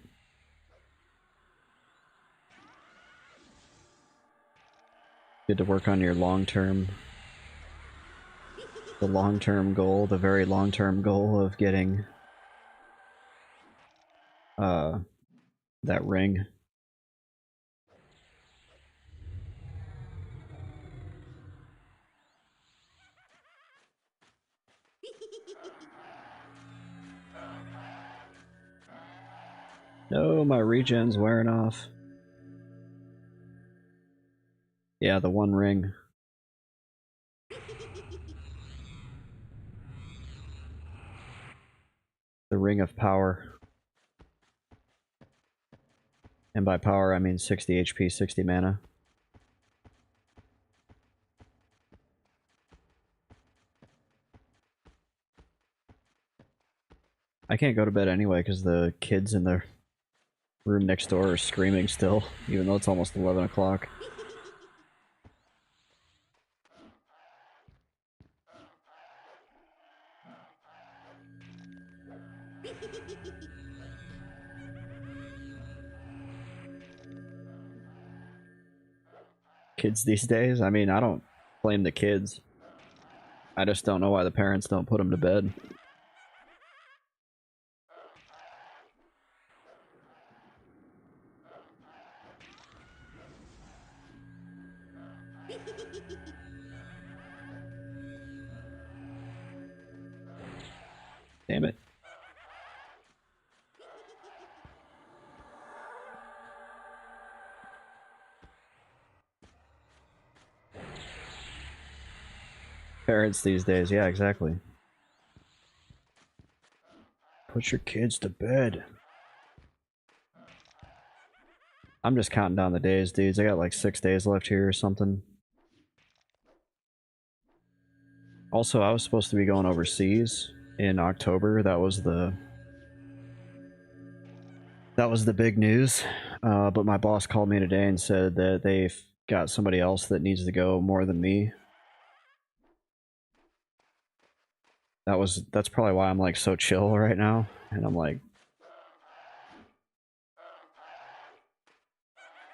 Good to work on your long-term... the long-term goal, the very long-term goal of getting... that ring. No, my regen's wearing off. Yeah, the one ring. The ring of power. And by power, I mean 60 HP, 60 mana. I can't go to bed anyway because the kids in the room next door are screaming still, even though it's almost 11 o'clock. Kids these days? I mean, I don't blame the kids. I just don't know why the parents don't put them to bed. Damn it. Parents these days, yeah, exactly. Put your kids to bed. I'm just counting down the days, dudes. I got like 6 days left here or something. Also, I was supposed to be going overseas in October. That was the big news. But my boss called me today and said that they've got somebody else that needs to go more than me. That's probably why I'm like so chill right now. And I'm like,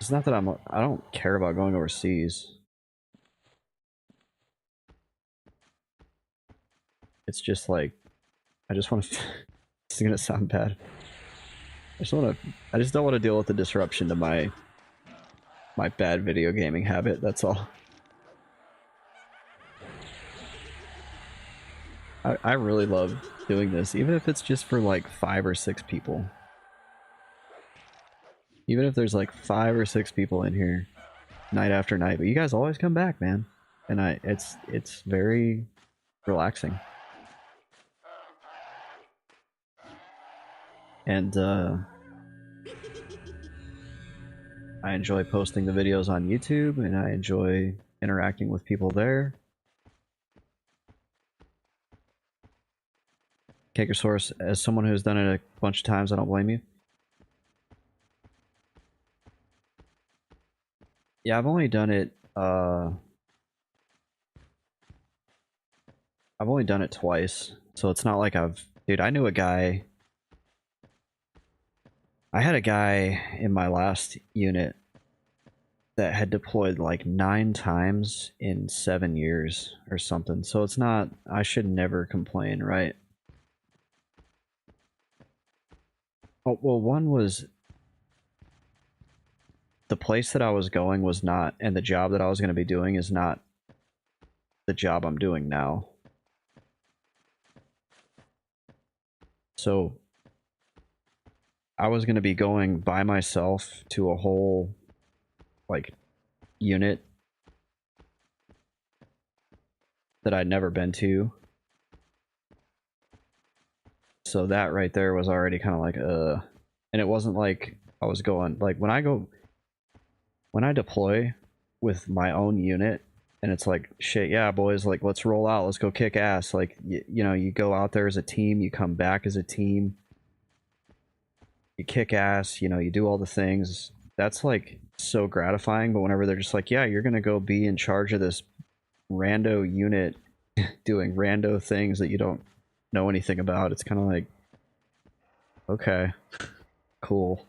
it's not that I don't care about going overseas. It's just like, I just want to, it's gonna sound bad. I just don't want to deal with the disruption to my bad video gaming habit, that's all. I really love doing this, even if it's just for like 5 or 6 people. Even if there's like 5 or 6 people in here, night after night, but you guys always come back, man. And it's very relaxing. And I enjoy posting the videos on YouTube, and I enjoy interacting with people there. Cakersaurus, as someone who's done it a bunch of times, I don't blame you. Yeah, I've only done it, I've only done it twice, so it's not like dude, I knew a guy... I had a guy in my last unit that had deployed like 9 times in 7 years or something, so it's not... I should never complain, right? Oh, well, one was... the place that I was going was not, and the job that I was going to be doing is not the job I'm doing now. So I was going to be going by myself to a whole like unit that I'd never been to. So that right there was already kind of like and it wasn't like I was going like when I deploy with my own unit, and it's like, shit, yeah, boys, like, let's roll out, let's go kick ass. Like, you know, you go out there as a team, you come back as a team, you kick ass, you know, you do all the things. That's, like, so gratifying, but whenever they're just like, yeah, you're gonna go be in charge of this rando unit doing rando things that you don't know anything about, it's kind of like, okay, cool.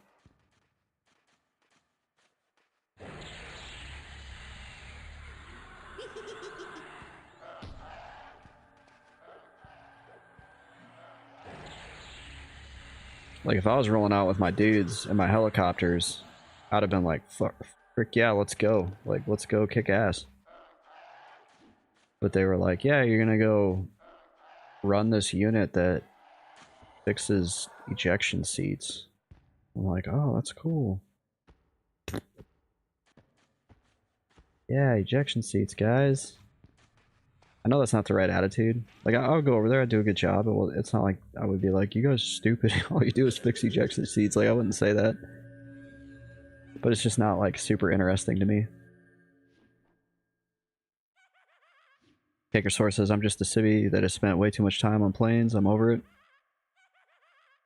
Like, if I was rolling out with my dudes and my helicopters, I'd have been like, frick yeah, let's go. Like, let's go kick ass. But they were like, yeah, you're gonna go run this unit that fixes ejection seats. I'm like, oh, that's cool. Yeah, ejection seats, guys. I know that's not the right attitude. Like, I'll go over there, I'd do a good job, but it's not like I would be like, you guys are stupid, all you do is fix ejection seats. Like, I wouldn't say that. But it's just not, like, super interesting to me. Cakersaur says, I'm just a civvy that has spent way too much time on planes, I'm over it.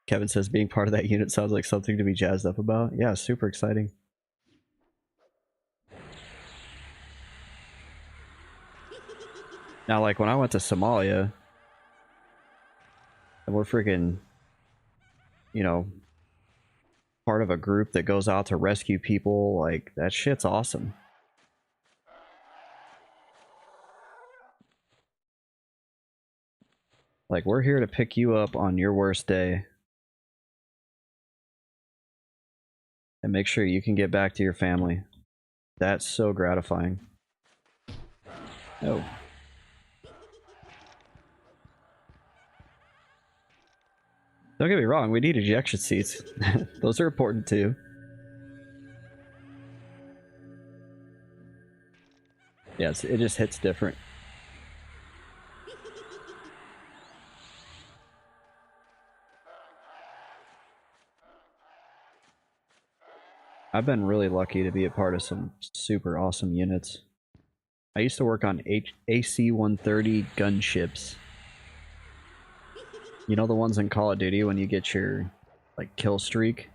Kevin says, being part of that unit sounds like something to be jazzed up about. Yeah, super exciting. Now, like, when I went to Somalia, and we're freaking you know, part of a group that goes out to rescue people, like, that shit's awesome. Like, we're here to pick you up on your worst day and make sure you can get back to your family. That's so gratifying. Oh. Don't get me wrong, we need ejection seats. Those are important too. Yes, it just hits different. I've been really lucky to be a part of some super awesome units. I used to work on AC-130 gunships. You know the ones in Call of Duty when you get your, like, kill streak?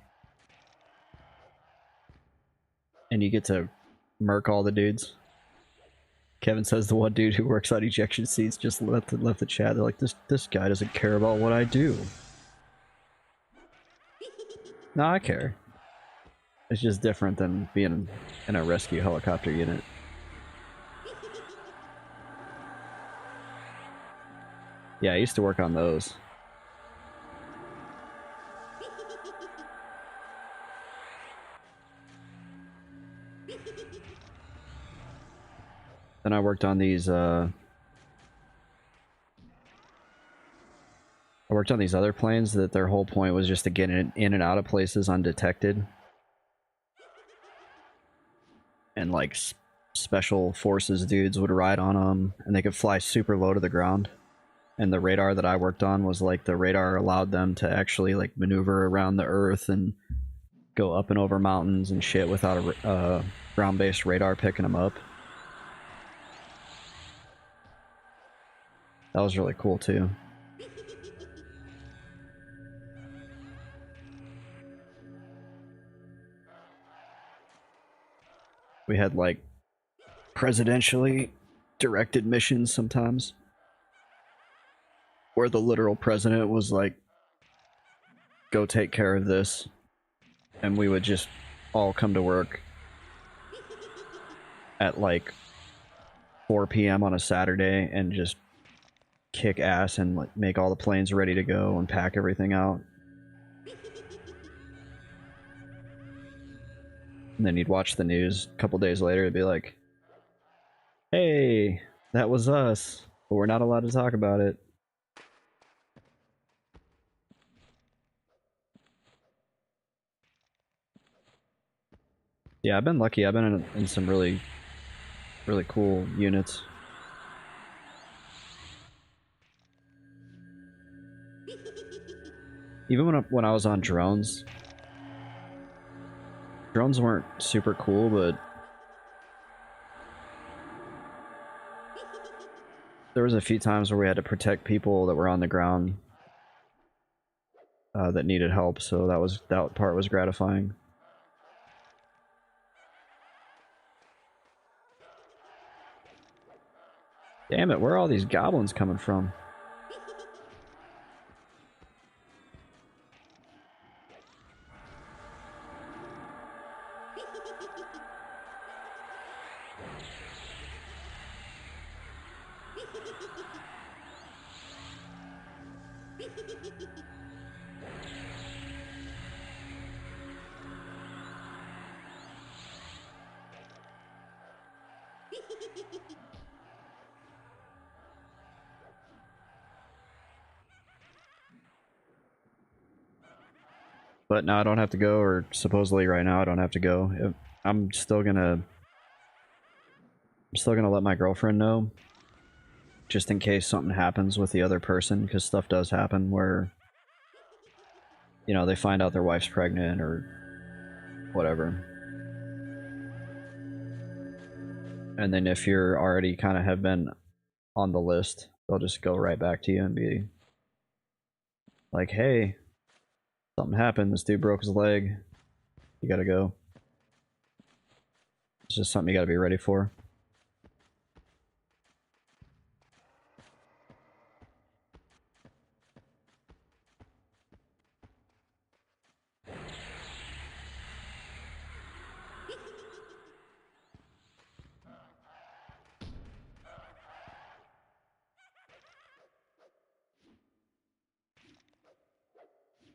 And you get to murk all the dudes? Kevin says the one dude who works on ejection seats just left the chat. They're like, this guy doesn't care about what I do. No, I care. It's just different than being in a rescue helicopter unit. Yeah, I used to work on those. Then I worked on these, I worked on these other planes that their whole point was just to get in and out of places undetected. And, like, special forces dudes would ride on them, and they could fly super low to the ground. And the radar that I worked on was, like, the radar allowed them to actually, like, maneuver around the Earth and go up and over mountains and shit without a ground-based radar picking them up. That was really cool, too. We had, like, presidentially directed missions sometimes, where the literal president was like, go take care of this, and we would just all come to work at like 4 p.m. on a Saturday and just kick ass and, like, make all the planes ready to go and pack everything out. And then you'd watch the news a couple days later, it'd be like, hey, that was us, but we're not allowed to talk about it. Yeah, I've been lucky. I've been in some really cool units. Even when I was on drones, drones weren't super cool, but there was a few times where we had to protect people that were on the ground that needed help, so that part was gratifying. Damn it, where are all these goblins coming from? But now I don't have to go, or supposedly right now I don't have to go. I'm still gonna let my girlfriend know, just in case something happens with the other person, because stuff does happen where, you know, they find out their wife's pregnant or whatever. And then if you're already kind of have been on the list, they'll just go right back to you and be like, hey, something happened, this dude broke his leg, you gotta go. It's just something you gotta be ready for.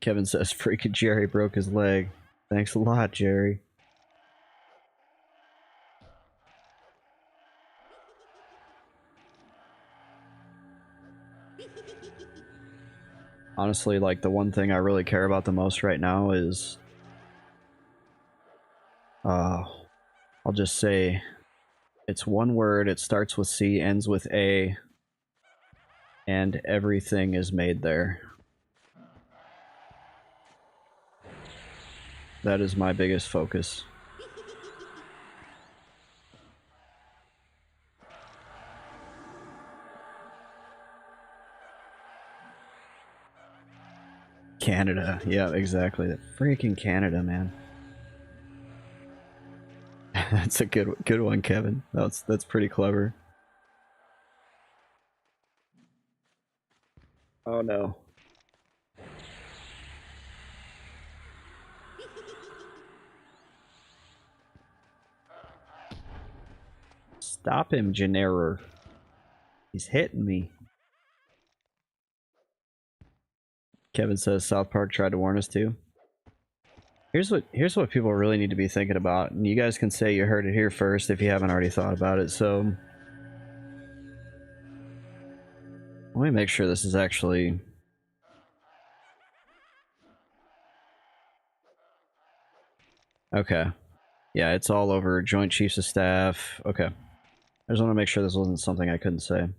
Kevin says freaking Jerry broke his leg. Thanks a lot, Jerry. Honestly, like, the one thing I really care about the most right now is... I'll just say... It's one word, it starts with C, ends with A, and everything is made there. That is my biggest focus. Canada, yeah, exactly. Freaking Canada, man. That's a good one, Kevin. That's pretty clever. Oh no. Stop him, Jennerer. He's hitting me. Kevin says South Park tried to warn us too. Here's what people really need to be thinking about, and you guys can say you heard it here first if you haven't already thought about it. So let me make sure this is actually... Okay. Yeah, it's all over Joint Chiefs of Staff. Okay. I just want to make sure this wasn't something I couldn't say.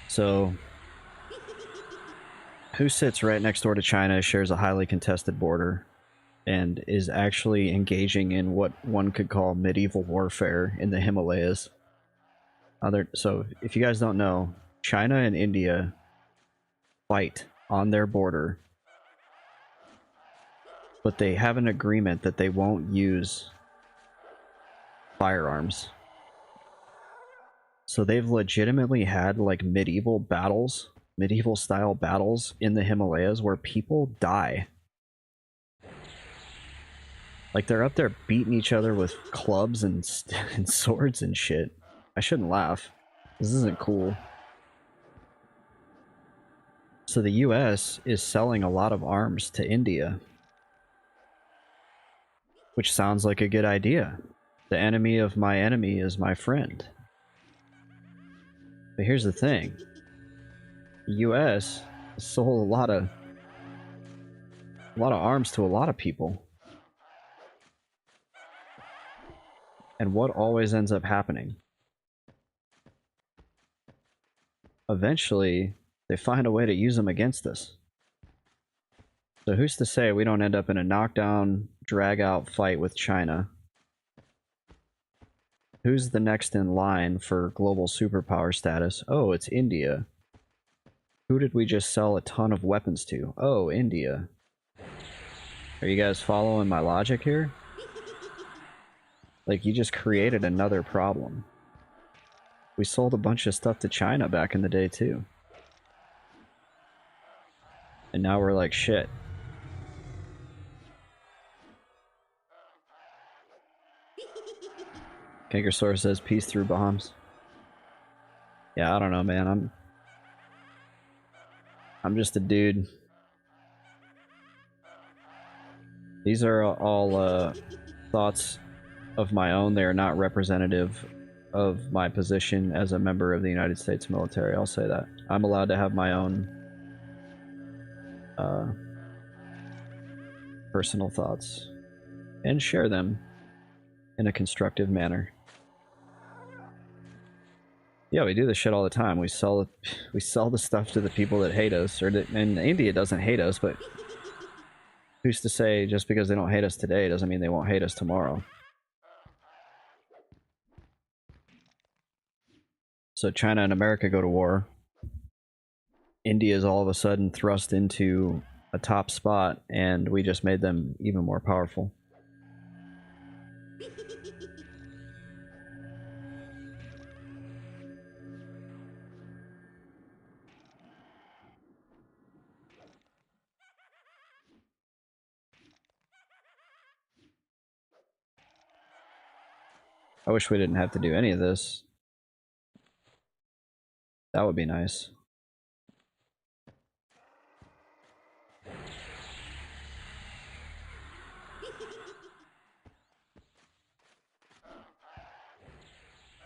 So, who sits right next door to China, shares a highly contested border, and is actually engaging in what one could call medieval warfare in the Himalayas? So, if you guys don't know, China and India fight on their border, but they have an agreement that they won't use firearms. So they've legitimately had like medieval battles, medieval style battles in the Himalayas where people die. Like they're up there beating each other with clubs and swords and shit. I shouldn't laugh. This isn't cool. So the US is selling a lot of arms to India, which sounds like a good idea. The enemy of my enemy is my friend. But here's the thing. The US sold a lot of arms to a lot of people. And what always ends up happening? Eventually, they find a way to use them against us. So who's to say we don't end up in a knockdown, drag-out fight with China? Who's the next in line for global superpower status? Oh, it's India. Who did we just sell a ton of weapons to? Oh, India. Are you guys following my logic here? Like, you just created another problem. We sold a bunch of stuff to China back in the day, too. And now we're like, shit. Kankersaur says, peace through bombs. Yeah, I don't know, man. I'm just a dude. These are all thoughts of my own. They are not representative of my position as a member of the United States military. I'll say that. I'm allowed to have my own personal thoughts and share them in a constructive manner. Yeah, we do this shit all the time. We sell the stuff to the people that hate us, and India doesn't hate us, but who's to say just because they don't hate us today doesn't mean they won't hate us tomorrow? So China and America go to war. India is all of a sudden thrust into a top spot, and we just made them even more powerful. I wish we didn't have to do any of this. That would be nice.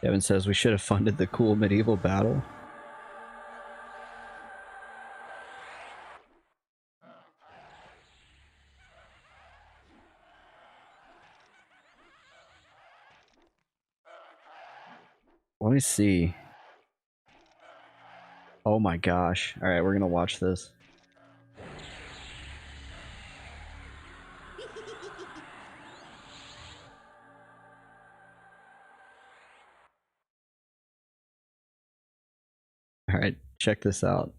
Kevin says we should have funded the cool medieval battle. Let me see. Oh my gosh. Alright, we're gonna watch this. Alright, check this out.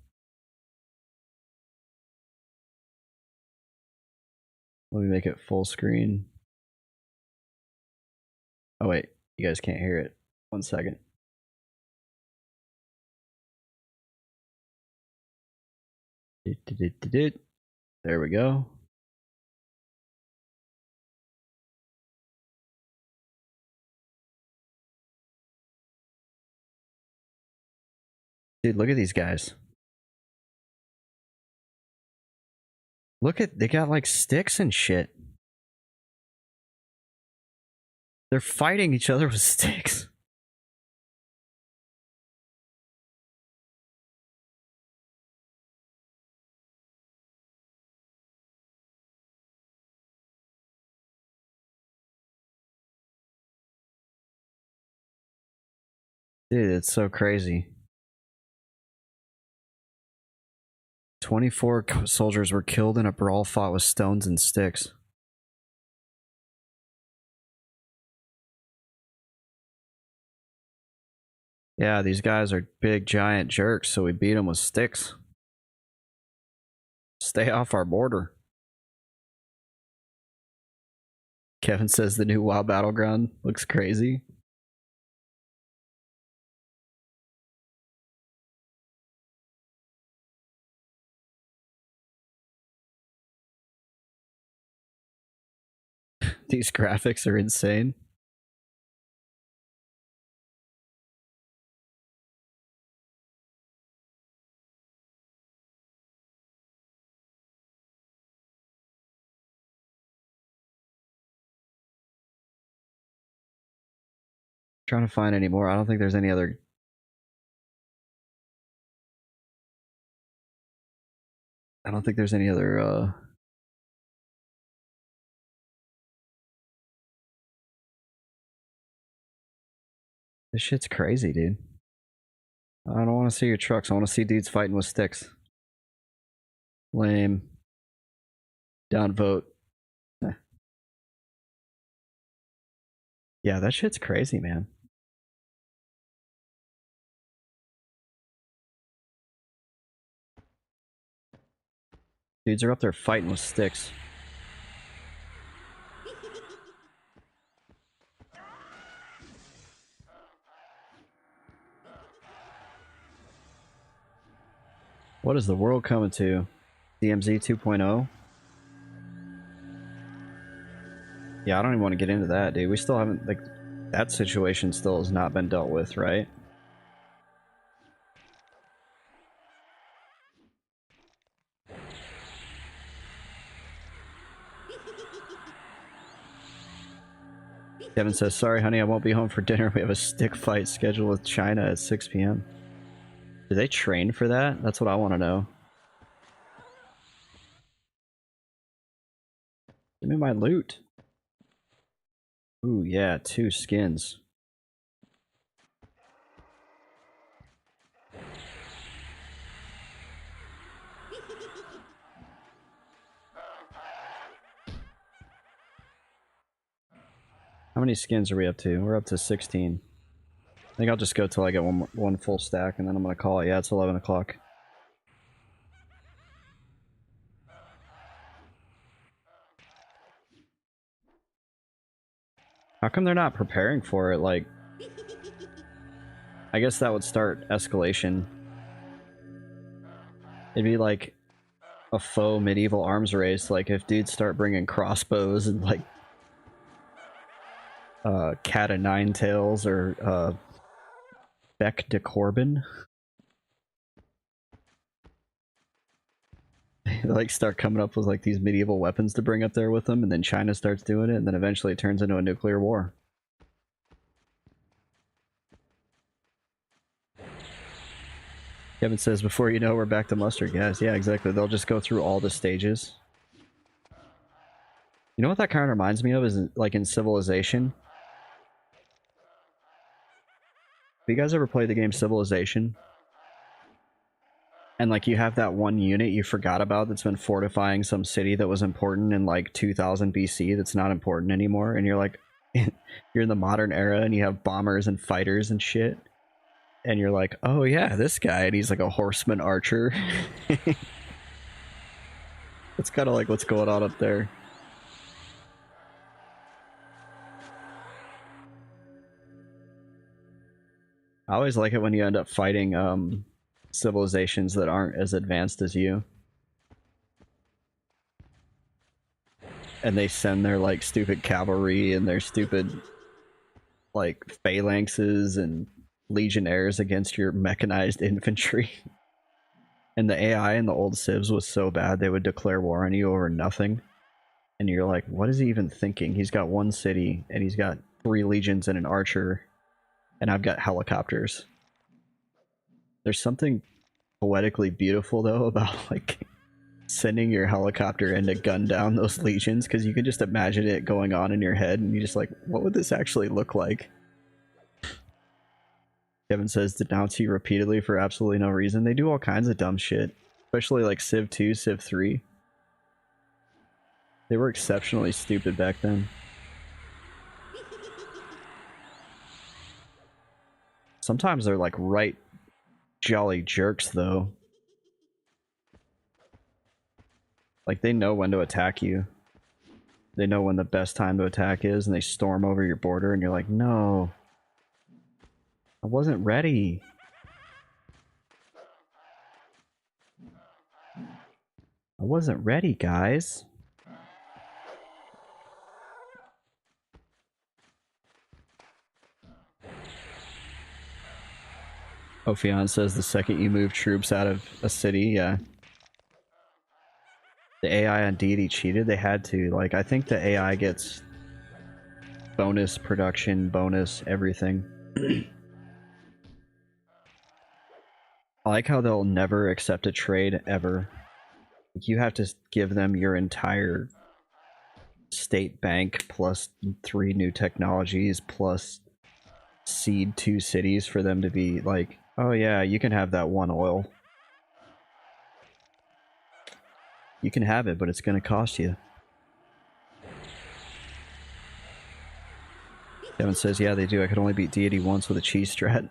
Let me make it full screen. Oh wait, you guys can't hear it. 1 second. There we go. Dude, look at these guys. Look at, they got like sticks and shit. They're fighting each other with sticks. Dude, it's so crazy. 24 soldiers were killed in a brawl fought with stones and sticks. Yeah, these guys are big giant jerks, so we beat them with sticks. Stay off our border. Kevin says the new WoW Battleground looks crazy. These graphics are insane. Trying to find any more. I don't think there's any other. I don't think there's any other This shit's crazy, dude. I don't want to see your trucks. I want to see dudes fighting with sticks. Lame. Downvote. Yeah, that shit's crazy, man. Dudes are up there fighting with sticks. What is the world coming to? DMZ 2.0? Yeah, I don't even want to get into that, dude. We still haven't, like, that situation still has not been dealt with, right? Kevin says, sorry, honey, I won't be home for dinner. We have a stick fight scheduled with China at 6 p.m. Do they train for that? That's what I want to know. Give me my loot. Ooh, yeah, 2 skins. How many skins are we up to? We're up to 16. I think I'll just go till I get one full stack, and then I'm gonna call it. Yeah, it's 11 o'clock. How come they're not preparing for it? Like, I guess that would start escalation. It'd be like a faux medieval arms race. Like, if dudes start bringing crossbows and, like, Cat o' Nine Tails or Bec de Corbin. They, like, start coming up with, like, these medieval weapons to bring up there with them, and then China starts doing it, and then eventually it turns into a nuclear war. Kevin says, before you know, we're back to mustard gas. Yeah, exactly. They'll just go through all the stages. You know what that kind of reminds me of is like in Civilization. Have you guys ever played the game Civilization? And like you have that one unit you forgot about that's been fortifying some city that was important in like 2000 BC that's not important anymore, and you're like, you're in the modern era and you have bombers and fighters and shit. And you're like, oh yeah, this guy, and he's like a horseman archer. That's kind of like what's going on up there. I always like it when you end up fighting civilizations that aren't as advanced as you. And they send their like stupid cavalry and their stupid like phalanxes and legionnaires against your mechanized infantry. And the AI in the old civs was so bad they would declare war on you over nothing. And you're like, what is he even thinking? He's got one city and he's got 3 legions and an archer, and I've got helicopters. There's something poetically beautiful though about like sending your helicopter in to gun down those legions, because you can just imagine it going on in your head and you just like, what would this actually look like? Kevin says, denounce you repeatedly for absolutely no reason. They do all kinds of dumb shit, especially like Civ 2, Civ 3. They were exceptionally stupid back then. Sometimes they're like right jolly jerks though. Like they know when to attack you. They know when the best time to attack is, and they storm over your border and you're like, no. I wasn't ready. I wasn't ready, guys. Ophion says the second you move troops out of a city, yeah. The AI on Deity cheated. They had to. Like, I think the AI gets bonus production, bonus everything. I like how they'll never accept a trade ever. You have to give them your entire state bank plus 3 new technologies plus seed 2 cities for them to be like, oh yeah, you can have that 1 oil. You can have it, but it's going to cost you. Kevin says, yeah, they do. I could only beat Deity once with a cheese strat.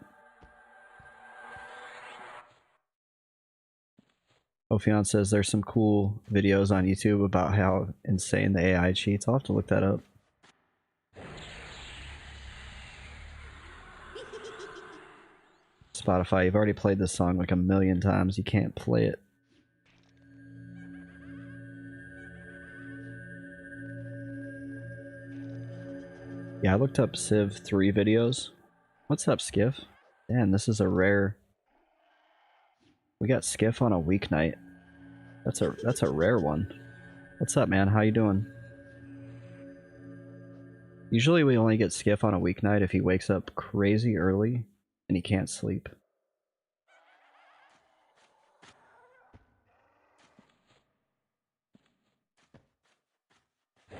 Ophion says there's some cool videos on YouTube about how insane the AI cheats. I'll have to look that up. Spotify, you've already played this song like 1,000,000 times. You can't play it. Yeah, I looked up Civ 3 videos. What's up, Skiff? Man, this is a rare... We got Skiff on a weeknight. That's a rare one. What's up, man? How you doing? Usually we only get Skiff on a weeknight if he wakes up crazy early and he can't sleep.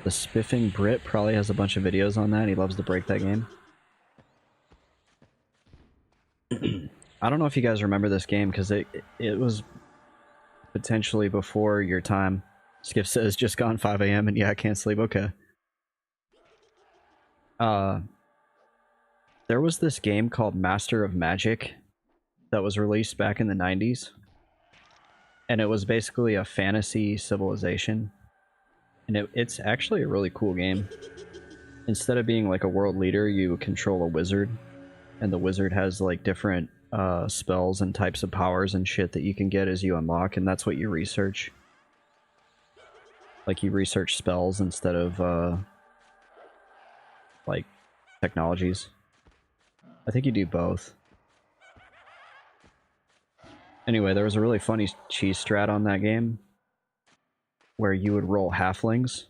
The Spiffing Brit probably has a bunch of videos on that. He loves to break that game. I don't know if you guys remember this game because it was potentially before your time. Skip says just gone 5 AM and yeah, I can't sleep. Okay. There was this game called Master of Magic that was released back in the 90s. And it was basically a fantasy civilization. And it's actually a really cool game. Instead of being like a world leader, you control a wizard. And the wizard has like different spells and types of powers and shit that you can get as you unlock, and that's what you research. Like you research spells instead of like technologies. I think you do both. Anyway, there was a really funny cheese strat on that game where you would roll halflings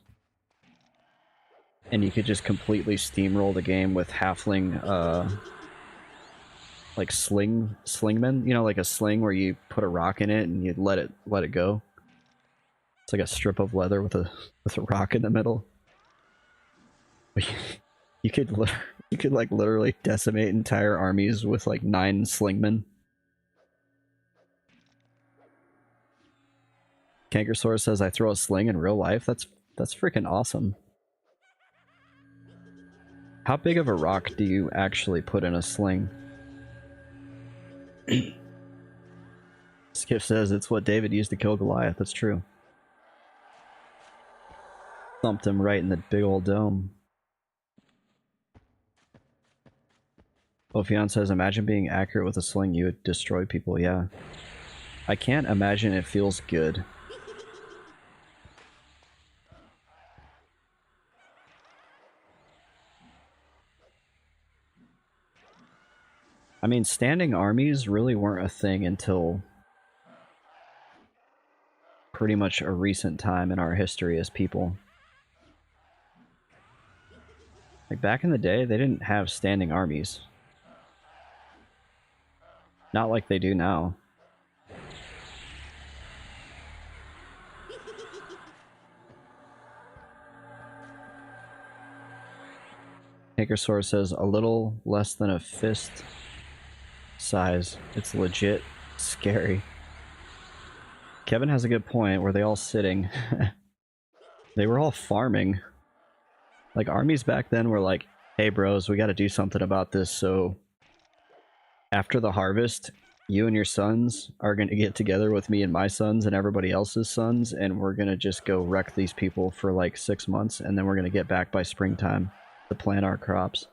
and you could just completely steamroll the game with halfling like slingman, you know, like a sling where you put a rock in it and you let it go. It's like a strip of leather with a rock in the middle. You could like literally decimate entire armies with like 9 slingmen. Kankersaur says I throw a sling in real life. That's freaking awesome. How big of a rock do you actually put in a sling? Skiff says it's what David used to kill Goliath. That's true. Thumped him right in the big old dome. Ophion says, imagine being accurate with a sling. You would destroy people. Yeah. I can't imagine it feels good. I mean, standing armies really weren't a thing until pretty much a recent time in our history as people. Like, back in the day, they didn't have standing armies. Not like they do now. Hankersaur says, a little less than a fist size. It's legit scary. Kevin has a good point. Were they all sitting? They were all farming. Like, armies back then were like, hey bros, we gotta do something about this, so after the harvest, you and your sons are gonna get together with me and my sons and everybody else's sons, and we're gonna just go wreck these people for like 6 months, and then we're gonna get back by springtime to plant our crops.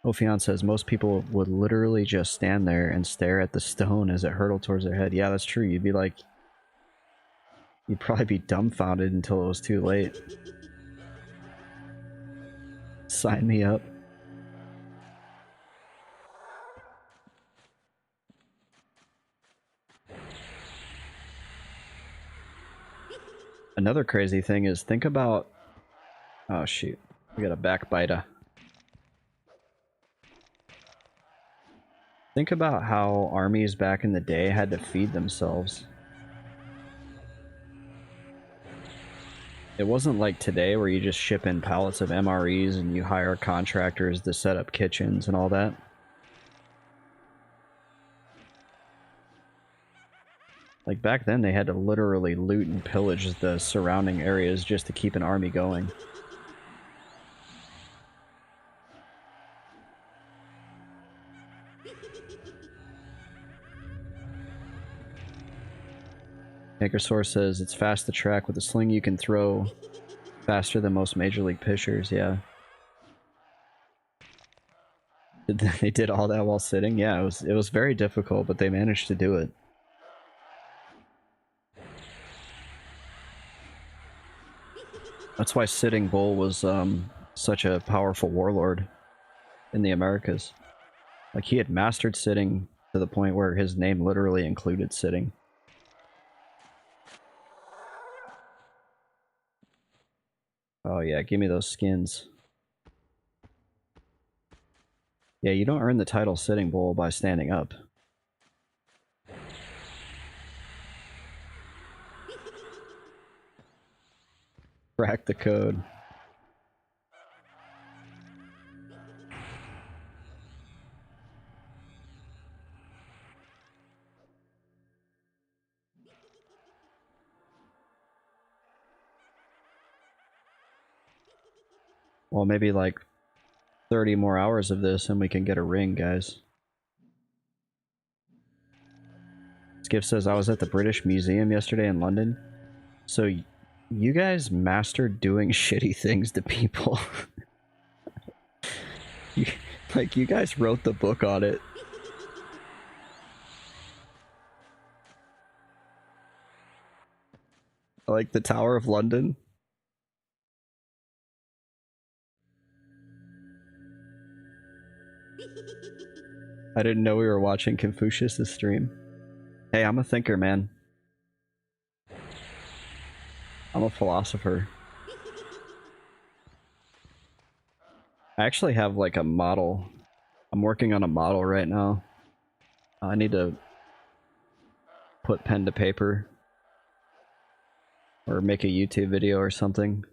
Ophion says most people would literally just stand there and stare at the stone as it hurtled towards their head. Yeah, that's true. You'd be like... You'd probably be dumbfounded until it was too late. Sign me up. Another crazy thing is, think about... Oh shoot, we got a backbiter. Think about how armies back in the day had to feed themselves. It wasn't like today where you just ship in pallets of MREs and you hire contractors to set up kitchens and all that. Like back then they had to literally loot and pillage the surrounding areas just to keep an army going. Makersaur says it's fast to track with a sling you can throw faster than most major league pitchers. Yeah. They did all that while sitting? Yeah, it was very difficult, but they managed to do it. That's why Sitting Bull was such a powerful warlord in the Americas. Like, he had mastered sitting to the point where his name literally included sitting. Oh yeah, give me those skins. Yeah, you don't earn the title Sitting Bull by standing up. Crack the code. Well, maybe like 30 more hours of this and we can get a ring, guys. Skiff says, I was at the British Museum yesterday in London. So you guys mastered doing shitty things to people. You guys wrote the book on it. Like the Tower of London. I didn't know we were watching Confucius' stream. Hey, I'm a thinker, man. I'm a philosopher. I actually have like a model I'm working on a model right now. I need to put pen to paper. Or make a YouTube video or something.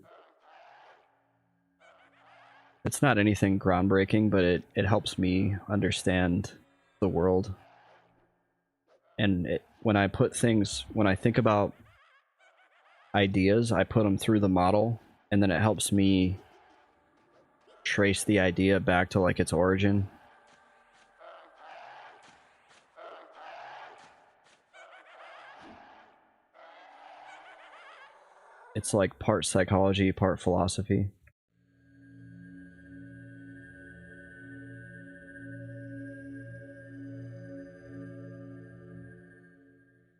It's not anything groundbreaking, but it helps me understand the world. And when I think about ideas, I put them through the model, and then it helps me trace the idea back to like its origin. It's like part psychology, part philosophy.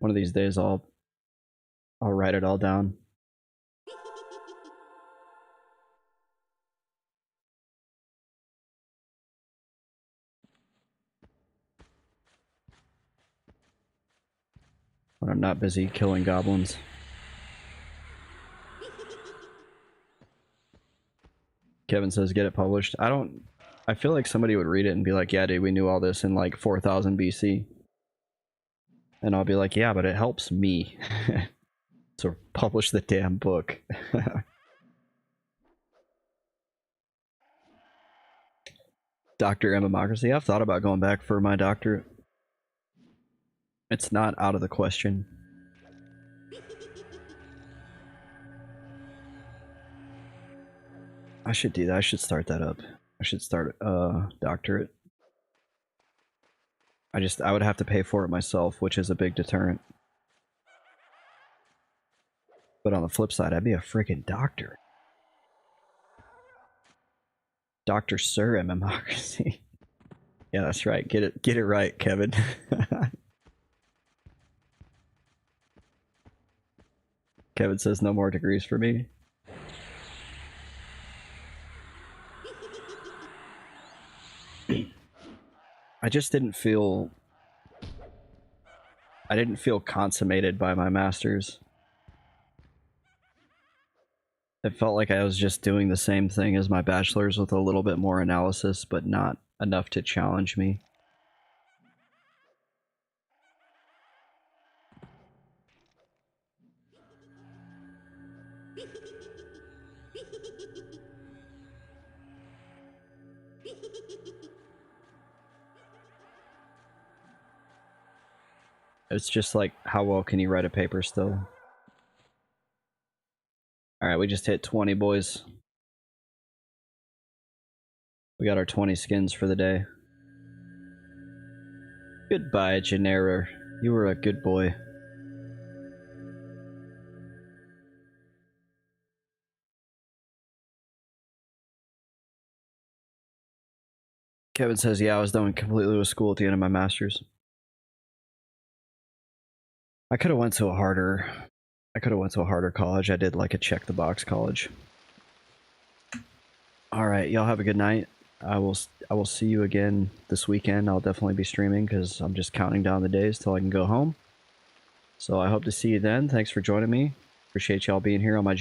One of these days I'll write it all down. When I'm not busy killing goblins. Kevin says get it published. I feel like somebody would read it and be like, yeah dude, we knew all this in like 4000 BC. And I'll be like, yeah, but it helps me. So publish the damn book. Dr. Democracy. I've thought about going back for my doctorate. It's not out of the question. I should do that. I should start that up. I should start a doctorate. I would have to pay for it myself, which is a big deterrent. But on the flip side, I'd be a freaking doctor. Dr. Sir Democracy. Yeah, that's right. Get it right, Kevin. Kevin says no more degrees for me. I just didn't feel... I didn't feel consummated by my master's. It felt like I was just doing the same thing as my bachelor's with a little bit more analysis, but not enough to challenge me. It's just like, how well can you write a paper still? Alright, we just hit 20, boys. We got our 20 skins for the day. Goodbye, Genera. You were a good boy. Kevin says, yeah, I was done completely with school at the end of my master's. I could have went to a harder college. I did like a check the box college. Alright, y'all have a good night. I will see you again this weekend. I'll definitely be streaming because I'm just counting down the days till I can go home. So I hope to see you then. Thanks for joining me. Appreciate y'all being here on my